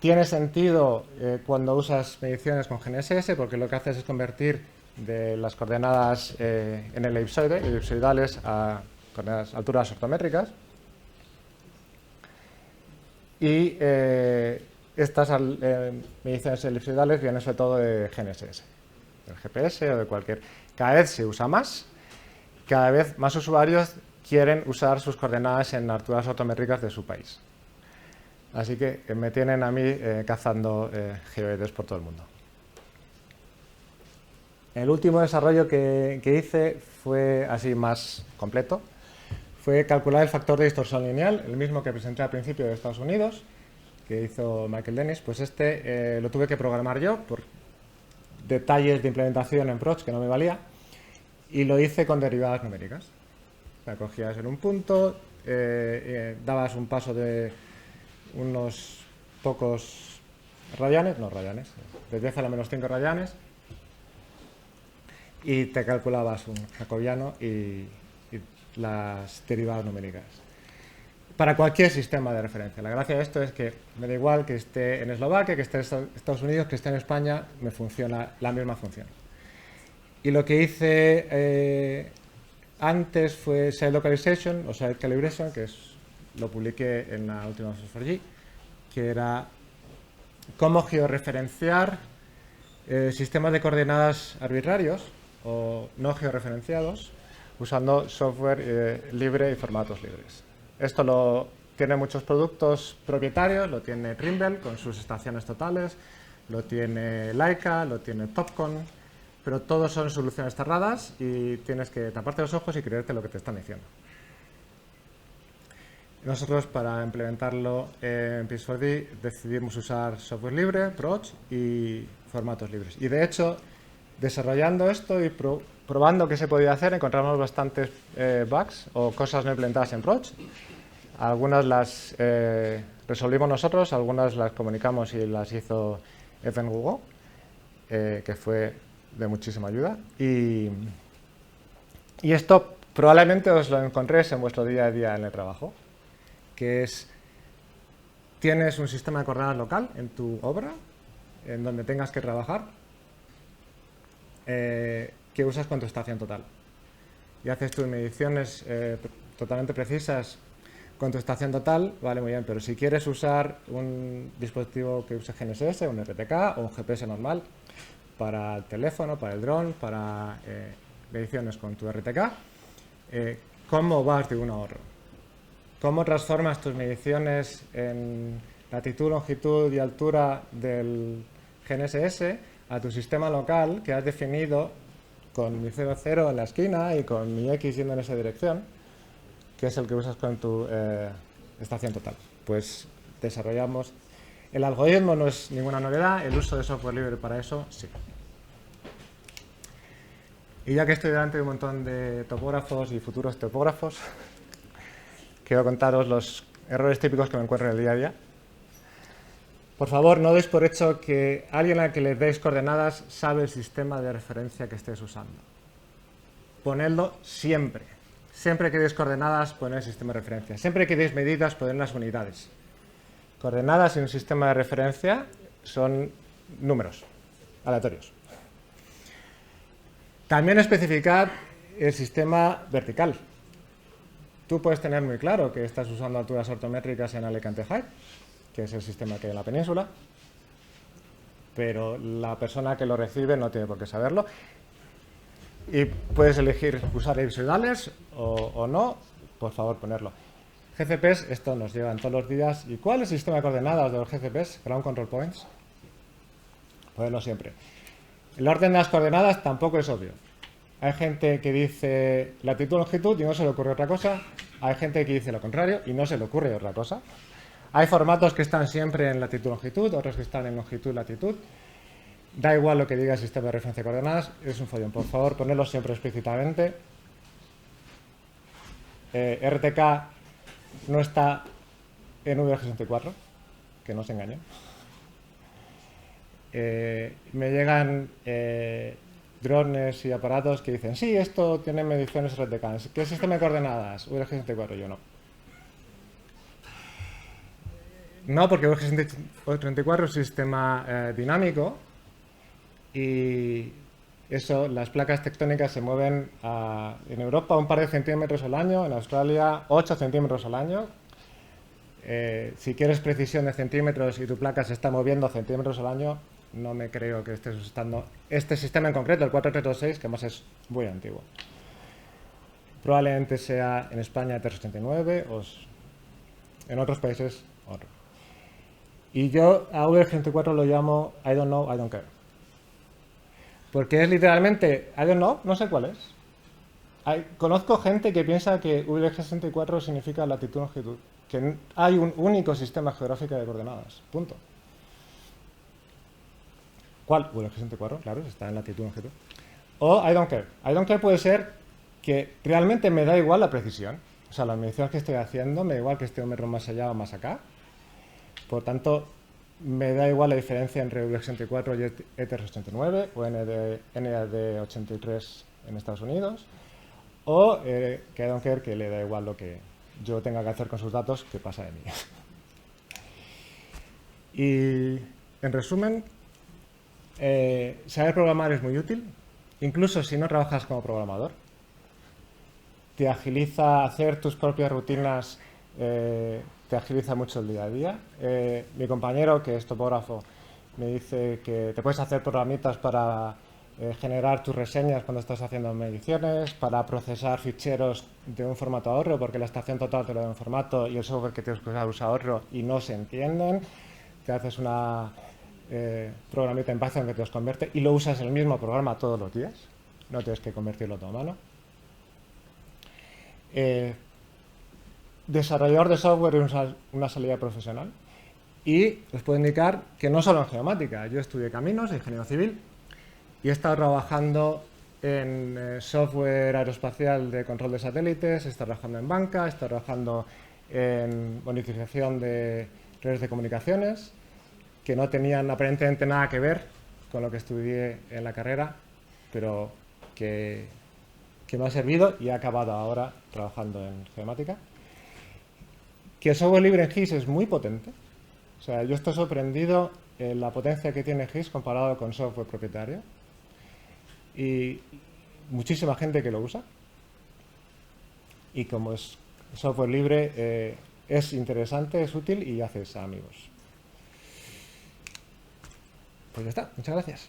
Tiene sentido cuando usas mediciones con GNSS, porque lo que haces es convertir de las coordenadas en elipsoidales a coordenadas, alturas ortométricas. Y estas mediciones elipsoidales vienen sobre todo de GNSS, del GPS o de cualquier. Cada vez se usa más, cada vez más usuarios quieren usar sus coordenadas en alturas ortométricas de su país. Así que me tienen a mí cazando geoides por todo el mundo. El último desarrollo que hice fue así más completo. Fue calcular el factor de distorsión lineal, el mismo que presenté al principio de Estados Unidos, que hizo Michael Dennis. Pues este lo tuve que programar yo por detalles de implementación en Proch que no me valía, y lo hice con derivadas numéricas. O sea, cogías en un punto, dabas un paso de unos pocos radianes, de 10 a la menos 5 radianes, y te calculabas un jacobiano y las derivadas numéricas. para cualquier sistema de referencia. La gracia de esto es que me da igual que esté en Eslovaquia, que esté en Estados Unidos, que esté en España, me funciona la misma función. Y lo que hice antes fue Site Localization o Site Calibration, que lo publiqué en la última Source4G, que era cómo georreferenciar sistemas de coordenadas arbitrarios o no georreferenciados usando software libre y formatos libres. Esto tiene muchos productos propietarios, lo tiene Trimble con sus estaciones totales, lo tiene Leica, lo tiene Topcon, pero todos son soluciones cerradas y tienes que taparte los ojos y creerte lo que te están diciendo. Nosotros, para implementarlo en Pix4D, decidimos usar software libre, Proc y formatos libres. Y de hecho, desarrollando esto y probando qué se podía hacer, encontramos bastantes bugs o cosas no implementadas en Proc. Algunas las resolvimos nosotros, algunas las comunicamos y las hizo Evan Hugo, que fue de muchísima ayuda. Y esto probablemente os lo encontréis en vuestro día a día en el trabajo, que es, tienes un sistema de coordenadas local en tu obra, en donde tengas que trabajar, que usas con tu estación total. Y haces tus mediciones totalmente precisas con tu estación total, vale, muy bien, pero si quieres usar un dispositivo que use GNSS, un RTK o un GPS normal, para el teléfono, para el dron, para mediciones con tu RTK, ¿cómo vas de uno a otro? ¿Cómo transformas tus mediciones en latitud, longitud y altura del GNSS a tu sistema local que has definido con mi 00 en la esquina y con mi X yendo en esa dirección, que es el que usas con tu estación total? Pues desarrollamos. El algoritmo no es ninguna novedad, el uso de software libre para eso sí. Y ya que estoy delante de un montón de topógrafos y futuros topógrafos, quiero contaros los errores típicos que me encuentro en el día a día. Por favor, no deis por hecho que alguien al que le deis coordenadas sabe el sistema de referencia que estés usando. Ponedlo siempre. Siempre que deis coordenadas, poned el sistema de referencia. Siempre que deis medidas, poned las unidades. Coordenadas en un sistema de referencia son números aleatorios. También especificad el sistema vertical. Tú puedes tener muy claro que estás usando alturas ortométricas en Alicante High, que es el sistema que hay en la península, pero la persona que lo recibe no tiene por qué saberlo. Y puedes elegir usar elipsoidales o no, por favor ponerlo. GCPs, esto nos llevan todos los días. ¿Y cuál es el sistema de coordenadas de los GCPs? Ground Control Points. Ponerlo siempre. El orden de las coordenadas tampoco es obvio. Hay gente que dice latitud, longitud y no se le ocurre otra cosa. Hay gente que dice lo contrario y no se le ocurre otra cosa. Hay formatos que están siempre en latitud, longitud, otros que están en longitud, latitud. Da igual lo que diga el sistema de referencia de coordenadas, es un follón. Por favor, ponedlo siempre explícitamente. RTK no está en VG64, que no se engañen. Me llegan drones y aparatos que dicen, sí, esto tiene mediciones RTK. ¿Qué sistema de coordenadas? VG64, yo no. No, porque VG34 es un sistema dinámico y eso, las placas tectónicas se mueven en Europa un par de centímetros al año, en Australia 8 centímetros al año. Si quieres precisión de centímetros y tu placa se está moviendo centímetros al año, no me creo que estés usando este sistema en concreto, el 4326, que además es muy antiguo. Probablemente sea en España TR89 o en otros países otro. Y yo a VG64 lo llamo I don't know, I don't care. Porque es literalmente I don't know, no sé cuál es. Conozco gente que piensa que VG64 significa latitud, longitud. Que hay un único sistema geográfico de coordenadas. Punto. ¿Cuál? VG64, claro, está en latitud, longitud. O I don't care. I don't care puede ser que realmente me da igual la precisión. O sea, las mediciones que estoy haciendo, me da igual que esté un metro más allá o más acá. Por tanto, me da igual la diferencia entre VG64 y ETR89 o NAD83 en Estados Unidos. O que I don't care, que le da igual lo que yo tenga que hacer con sus datos, que pasa de mí. Y, en resumen, saber programar es muy útil, incluso si no trabajas como programador. Te agiliza hacer tus propias rutinas, te agiliza mucho el día a día. Mi compañero, que es topógrafo, me dice que te puedes hacer programitas para generar tus reseñas cuando estás haciendo mediciones, para procesar ficheros de un formato ahorro, porque la estación total te lo da en formato y el software que tienes que usar usa ahorro y no se entienden. Te haces una programita en Python que te los convierte y lo usas el mismo programa todos los días. No tienes que convertirlo todo a mano. Desarrollador de software es una salida profesional. Y os puedo indicar que no solo en geomática. Yo estudié caminos, ingeniero civil, y he estado trabajando en software aeroespacial de control de satélites, he estado trabajando en banca, he estado trabajando en monitorización de redes de comunicaciones, que no tenían aparentemente nada que ver con lo que estudié en la carrera, pero que me ha servido y he acabado ahora trabajando en geomática. Que el software libre en GIS es muy potente. O sea, yo estoy sorprendido en la potencia que tiene GIS comparado con software propietario. Y muchísima gente que lo usa. Y como es software libre, es interesante, es útil y haces amigos. Pues ya está. Muchas gracias.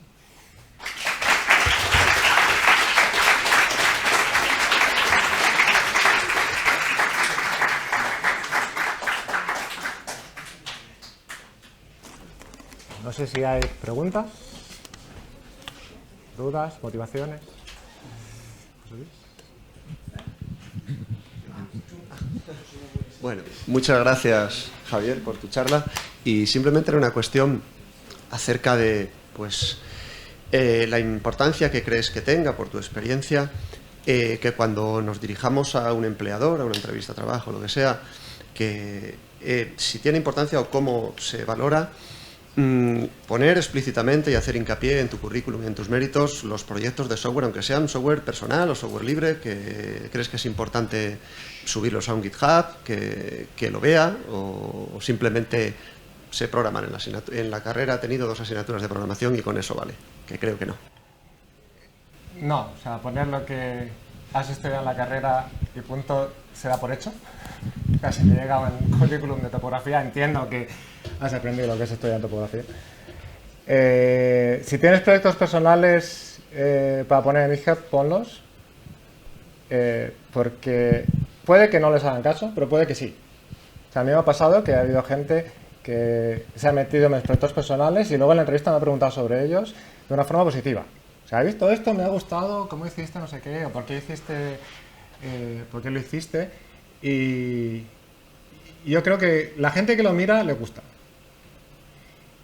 No sé si hay preguntas, dudas, motivaciones. Bueno, muchas gracias, Javier, por tu charla. Y simplemente era una cuestión acerca de la importancia que crees que tenga, por tu experiencia, que cuando nos dirijamos a un empleador, a una entrevista de trabajo, lo que sea, que si tiene importancia o cómo se valora, poner explícitamente y hacer hincapié en tu currículum y en tus méritos los proyectos de software, aunque sean software personal o software libre, que crees que es importante subirlos a un GitHub, que lo vea, o simplemente sé programar en la carrera, he tenido 2 asignaturas de programación y con eso vale, que creo que no. No, o sea, poner lo que has estudiado en la carrera y punto se da por hecho. Casi me llega un currículum de topografía, entiendo que has aprendido lo que es estudiar en topografía. Si tienes proyectos personales para poner en GitHub, ponlos, porque puede que no les hagan caso, pero puede que sí. O sea, a mí me ha pasado que ha habido gente que se ha metido en mis proyectos personales y luego en la entrevista me ha preguntado sobre ellos de una forma positiva. O sea, he visto esto, me ha gustado, cómo hiciste no sé qué, o por qué lo hiciste. Y yo creo que la gente que lo mira le gusta.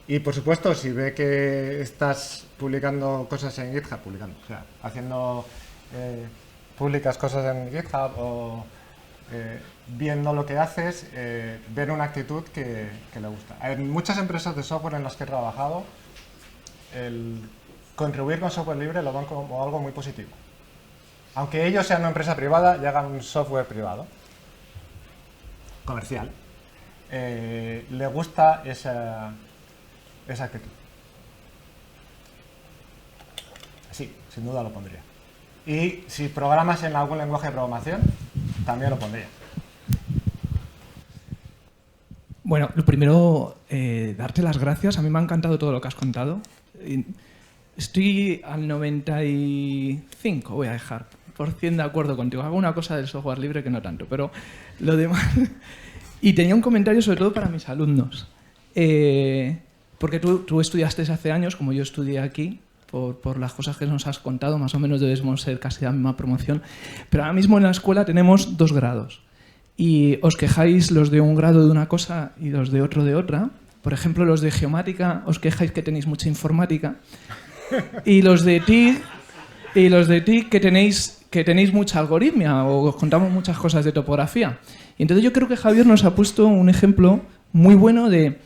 Y por supuesto, si ve que estás publicando cosas en GitHub, o sea, haciendo públicas cosas en GitHub o viendo lo que haces, ver una actitud que le gusta. En muchas empresas de software en las que he trabajado, el contribuir con software libre lo ven como algo muy positivo. Aunque ellos sean una empresa privada y hagan un software privado, comercial, le gusta esa actitud. Sí, sin duda lo pondría. Y si programas en algún lenguaje de programación, también lo pondría. Bueno, lo primero, darte las gracias. A mí me ha encantado todo lo que has contado. Estoy al 95, voy a dejar, por 100 de acuerdo contigo. Hago una cosa del software libre que no tanto, pero lo demás... Y tenía un comentario sobre todo para mis alumnos. Porque tú estudiaste hace años, como yo estudié aquí, por las cosas que nos has contado, más o menos debemos ser casi la misma promoción. Pero ahora mismo en la escuela tenemos 2 grados. Y os quejáis los de un grado de una cosa y los de otro de otra. Por ejemplo, los de geomática os quejáis que tenéis mucha informática. Y los de TIC que tenéis mucha algoritmia o os contamos muchas cosas de topografía. Y entonces yo creo que Javier nos ha puesto un ejemplo muy bueno de,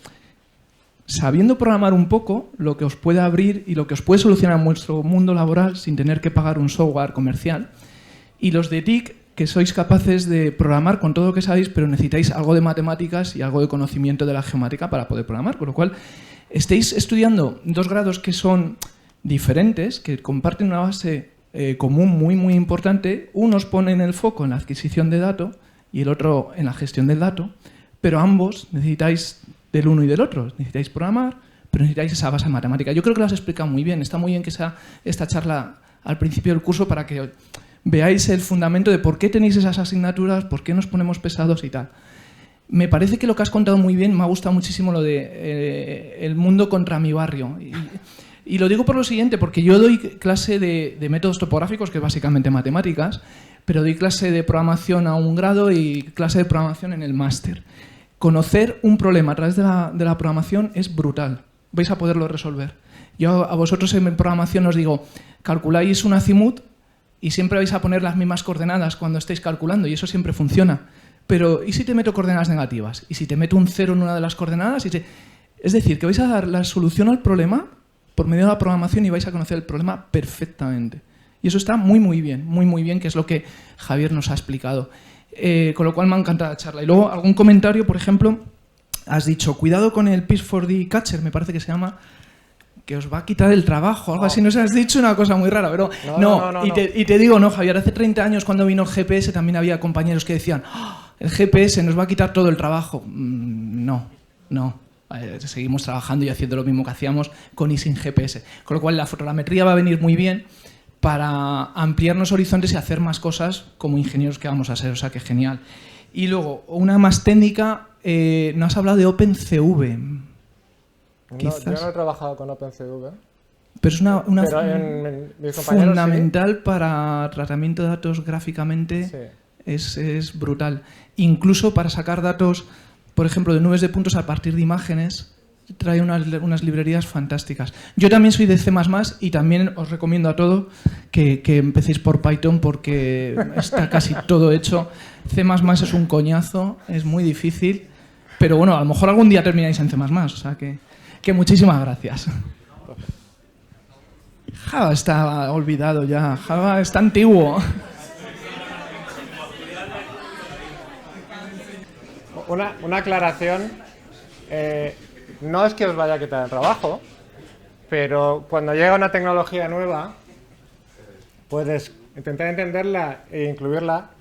sabiendo programar un poco, lo que os puede abrir y lo que os puede solucionar en vuestro mundo laboral sin tener que pagar un software comercial. Y los de TIC que sois capaces de programar con todo lo que sabéis, pero necesitáis algo de matemáticas y algo de conocimiento de la geomática para poder programar, con lo cual estáis estudiando 2 grados que son diferentes, que comparten una base común muy importante. Unos ponen el foco en la adquisición de datos y el otro en la gestión del dato, pero ambos necesitáis del uno y del otro. Necesitáis programar, pero necesitáis esa base matemática. Yo creo que lo has explicado muy bien. Está muy bien que sea esta charla al principio del curso para que veáis el fundamento de por qué tenéis esas asignaturas, por qué nos ponemos pesados y tal. Me parece que lo que has contado muy bien, me ha gustado muchísimo lo de el mundo contra mi barrio. Y lo digo por lo siguiente, porque yo doy clase de métodos topográficos, que es básicamente matemáticas, pero doy clase de programación a 1 grado y clase de programación en el máster. Conocer un problema a través de la programación es brutal. Vais a poderlo resolver. Yo a vosotros en programación os digo, calculáis un azimut y siempre vais a poner las mismas coordenadas cuando estéis calculando y eso siempre funciona. Pero ¿y si te meto coordenadas negativas? ¿Y si te meto un 0 en una de las coordenadas? Es decir, que vais a dar la solución al problema por medio de la programación y vais a conocer el problema perfectamente. Y eso está muy bien, que es lo que Javier nos ha explicado. Con lo cual me ha encantado la charla. Y luego algún comentario, por ejemplo, has dicho, cuidado con el Pix4D Catcher, me parece que se llama, que os va a quitar el trabajo, algo así. No sé, has dicho una cosa muy rara, pero no. Y te digo, no, Javier, hace 30 años cuando vino el GPS también había compañeros que decían, el GPS nos va a quitar todo el trabajo. No. Seguimos trabajando y haciendo lo mismo que hacíamos con y sin GPS. Con lo cual la fotogrametría va a venir muy bien para ampliarnos horizontes y hacer más cosas como ingenieros que vamos a ser, o sea que genial. Y luego, una más técnica, no has hablado de OpenCV. Yo no he trabajado con OpenCV. Pero es una mis fundamental sí. Para tratamiento de datos gráficamente, sí. Es brutal. Incluso para sacar datos, por ejemplo, de nubes de puntos a partir de imágenes, trae unas librerías fantásticas. Yo también soy de C++ y también os recomiendo a todos que empecéis por Python porque está casi todo hecho. C++ es un coñazo, es muy difícil, pero bueno, a lo mejor algún día termináis en C++, o sea que muchísimas gracias. Java está olvidado ya, Java está antiguo. Una aclaración. No es que os vaya a quitar el trabajo, pero cuando llega una tecnología nueva, puedes intentar entenderla e incluirla,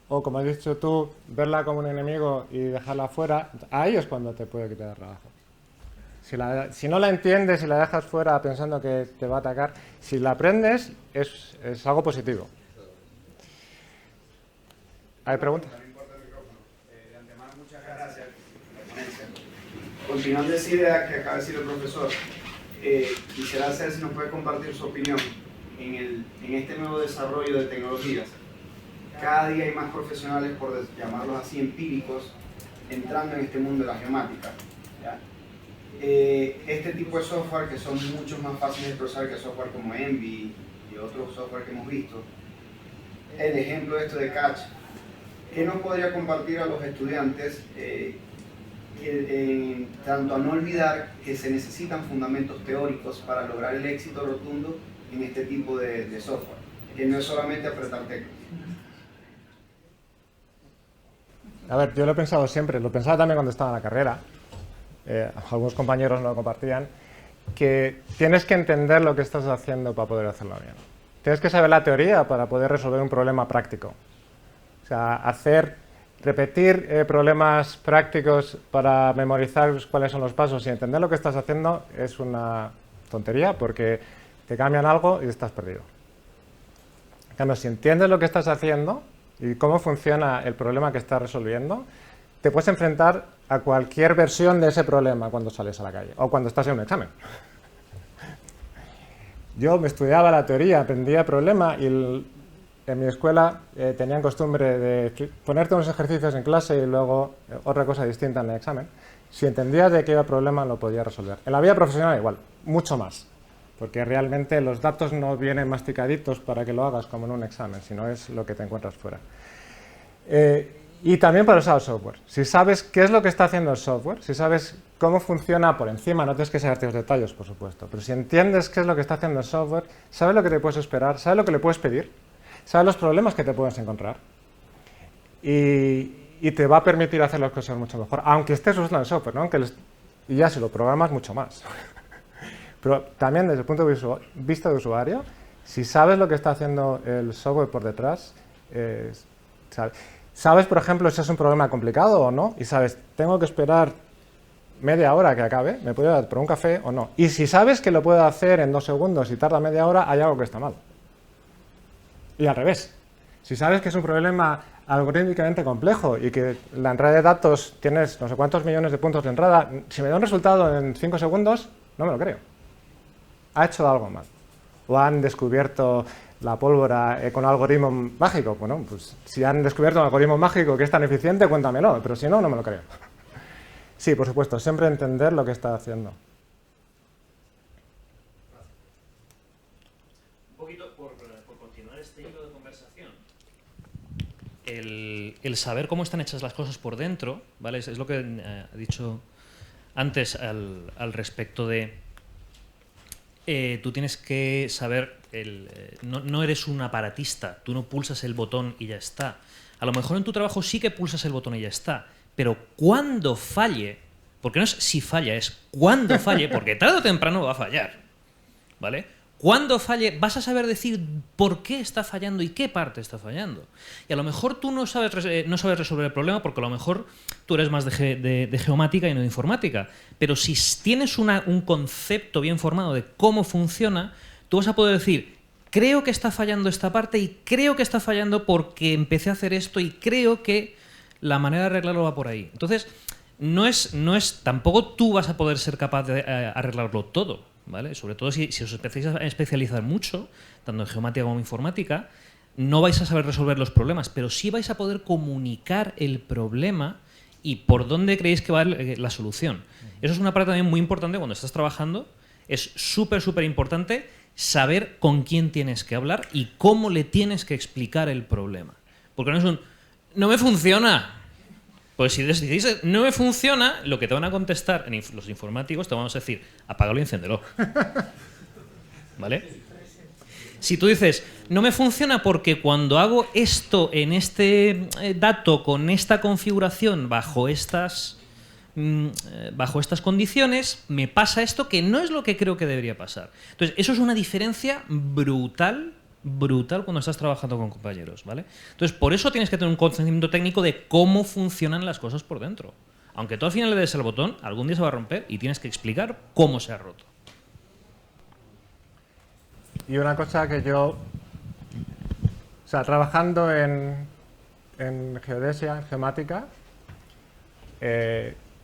o como has dicho tú, verla como un enemigo y dejarla fuera. Ahí es cuando te puede quitar el trabajo. Si no la entiendes y la dejas fuera pensando que te va a atacar, si la aprendes, es algo positivo. ¿Hay preguntas? Continuando esa idea que acaba de decir el profesor, quisiera saber si nos puede compartir su opinión en este nuevo desarrollo de tecnologías. Cada día hay más profesionales, por llamarlos así, empíricos, entrando en este mundo de la geomática. ¿Ya? Este tipo de software que son mucho más fáciles de procesar que software como Envy y otros software que hemos visto. El ejemplo de esto de Catch, ¿qué nos podría compartir a los estudiantes? Tanto a no olvidar que se necesitan fundamentos teóricos para lograr el éxito rotundo en este tipo de software, que no es solamente apretar teclas. A ver, yo lo he pensado siempre, lo pensaba también cuando estaba en la carrera, algunos compañeros no lo compartían, que tienes que entender lo que estás haciendo para poder hacerlo bien. Tienes que saber la teoría para poder resolver un problema práctico. O sea, repetir problemas prácticos para memorizar cuáles son los pasos y entender lo que estás haciendo es una tontería porque te cambian algo y estás perdido. En cambio, si entiendes lo que estás haciendo y cómo funciona el problema que estás resolviendo, te puedes enfrentar a cualquier versión de ese problema cuando sales a la calle o cuando estás en un examen. Yo me estudiaba la teoría, aprendía el problema y en mi escuela tenían costumbre de ponerte unos ejercicios en clase y luego otra cosa distinta en el examen. Si entendías de qué iba el problema, lo podías resolver. En la vida profesional igual, mucho más. Porque realmente los datos no vienen masticaditos para que lo hagas como en un examen, sino es lo que te encuentras fuera. Y también para usar el software. Si sabes qué es lo que está haciendo el software, si sabes cómo funciona por encima, no tienes que saberte los detalles, por supuesto, pero si entiendes qué es lo que está haciendo el software, sabes lo que te puedes esperar, sabes lo que le puedes pedir, sabes los problemas que te puedes encontrar. y te va a permitir hacer las cosas mucho mejor, aunque estés usando el software, ¿no? Y ya si lo programas mucho más. Pero también desde el punto de vista de usuario, si sabes lo que está haciendo el software por detrás, sabes, por ejemplo, si es un problema complicado o no, y sabes, tengo que esperar media hora que acabe, me puedo dar por un café o no. Y si sabes que lo puedo hacer en 2 segundos y tarda media hora, hay algo que está mal. Y al revés. Si sabes que es un problema algorítmicamente complejo y que la entrada de datos tienes no sé cuántos millones de puntos de entrada, si me da un resultado en 5 segundos, no me lo creo. Ha hecho algo mal. O han descubierto la pólvora con un algoritmo mágico. Bueno, pues si han descubierto un algoritmo mágico que es tan eficiente, cuéntamelo, pero si no, no me lo creo. Sí, por supuesto, siempre entender lo que está haciendo. Un poquito por continuar este hilo de conversación. El saber cómo están hechas las cosas por dentro, ¿vale? Es lo que ha dicho antes al respecto de tú tienes que saber, no eres un aparatista, tú no pulsas el botón y ya está. A lo mejor en tu trabajo sí que pulsas el botón y ya está, pero cuando falle, porque no es si falla, es cuando falle, porque tarde o temprano va a fallar, ¿vale? Cuando falle vas a saber decir por qué está fallando y qué parte está fallando. Y a lo mejor tú no sabes resolver el problema porque a lo mejor tú eres más de geomática y no de informática. Pero si tienes un concepto bien formado de cómo funciona, tú vas a poder decir, creo que está fallando esta parte y creo que está fallando porque empecé a hacer esto y creo que la manera de arreglarlo va por ahí. Entonces, tampoco tú vas a poder ser capaz de arreglarlo todo, ¿vale? Sobre todo si os empezáis a especializar mucho, tanto en geomática como en informática, no vais a saber resolver los problemas, pero sí vais a poder comunicar el problema y por dónde creéis que va la solución. Eso es una parte también muy importante cuando estás trabajando. Es súper, súper importante saber con quién tienes que hablar y cómo le tienes que explicar el problema. Porque no es no me funciona. Pues si dices no me funciona, lo que te van a contestar los informáticos te vamos a decir, apágalo y encéndelo. ¿Vale? Si tú dices, no me funciona porque cuando hago esto en este dato con esta configuración bajo estas condiciones, me pasa esto que no es lo que creo que debería pasar. Entonces, eso es una diferencia brutal cuando estás trabajando con compañeros, ¿vale? Entonces, por eso tienes que tener un conocimiento técnico de cómo funcionan las cosas por dentro. Aunque tú al final le des el botón, algún día se va a romper y tienes que explicar cómo se ha roto. Y una cosa que yo, trabajando en geodesia, en geomática,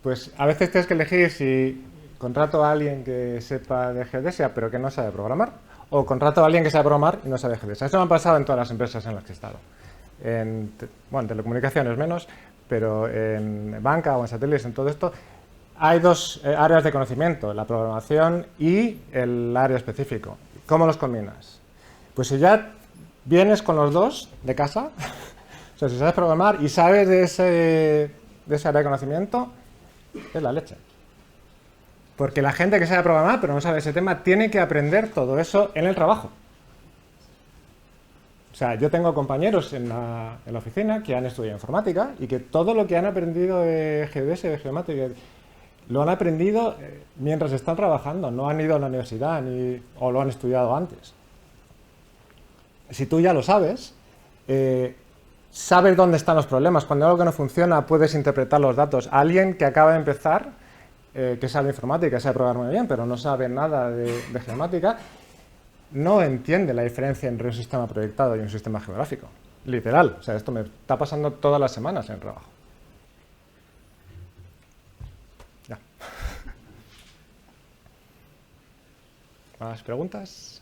pues a veces tienes que elegir si contrato a alguien que sepa de geodesia pero que no sabe programar, o contrato a alguien que sabe programar y no sabe geodesia. Eso me ha pasado en todas las empresas en las que he estado. En telecomunicaciones menos, pero en banca o en satélites, en todo esto, hay 2 áreas de conocimiento, la programación y el área específico. ¿Cómo los combinas? Pues si ya vienes con los 2 de casa, o sea, si sabes programar y sabes de ese área de conocimiento, es la leche. Porque la gente que sabe programar pero no sabe ese tema tiene que aprender todo eso en el trabajo. O sea, yo tengo compañeros en la oficina que han estudiado informática y que todo lo que han aprendido de geodesia, de geomática, lo han aprendido mientras están trabajando, no han ido a la universidad o lo han estudiado antes. Si tú ya lo sabes, sabes dónde están los problemas. Cuando algo que no funciona, puedes interpretar los datos. Alguien que acaba de empezar, que sabe informática, sabe programar muy bien, pero no sabe nada de geomática, no entiende la diferencia entre un sistema proyectado y un sistema geográfico. Literal. O sea, esto me está pasando todas las semanas en el trabajo. Ya. ¿Más preguntas?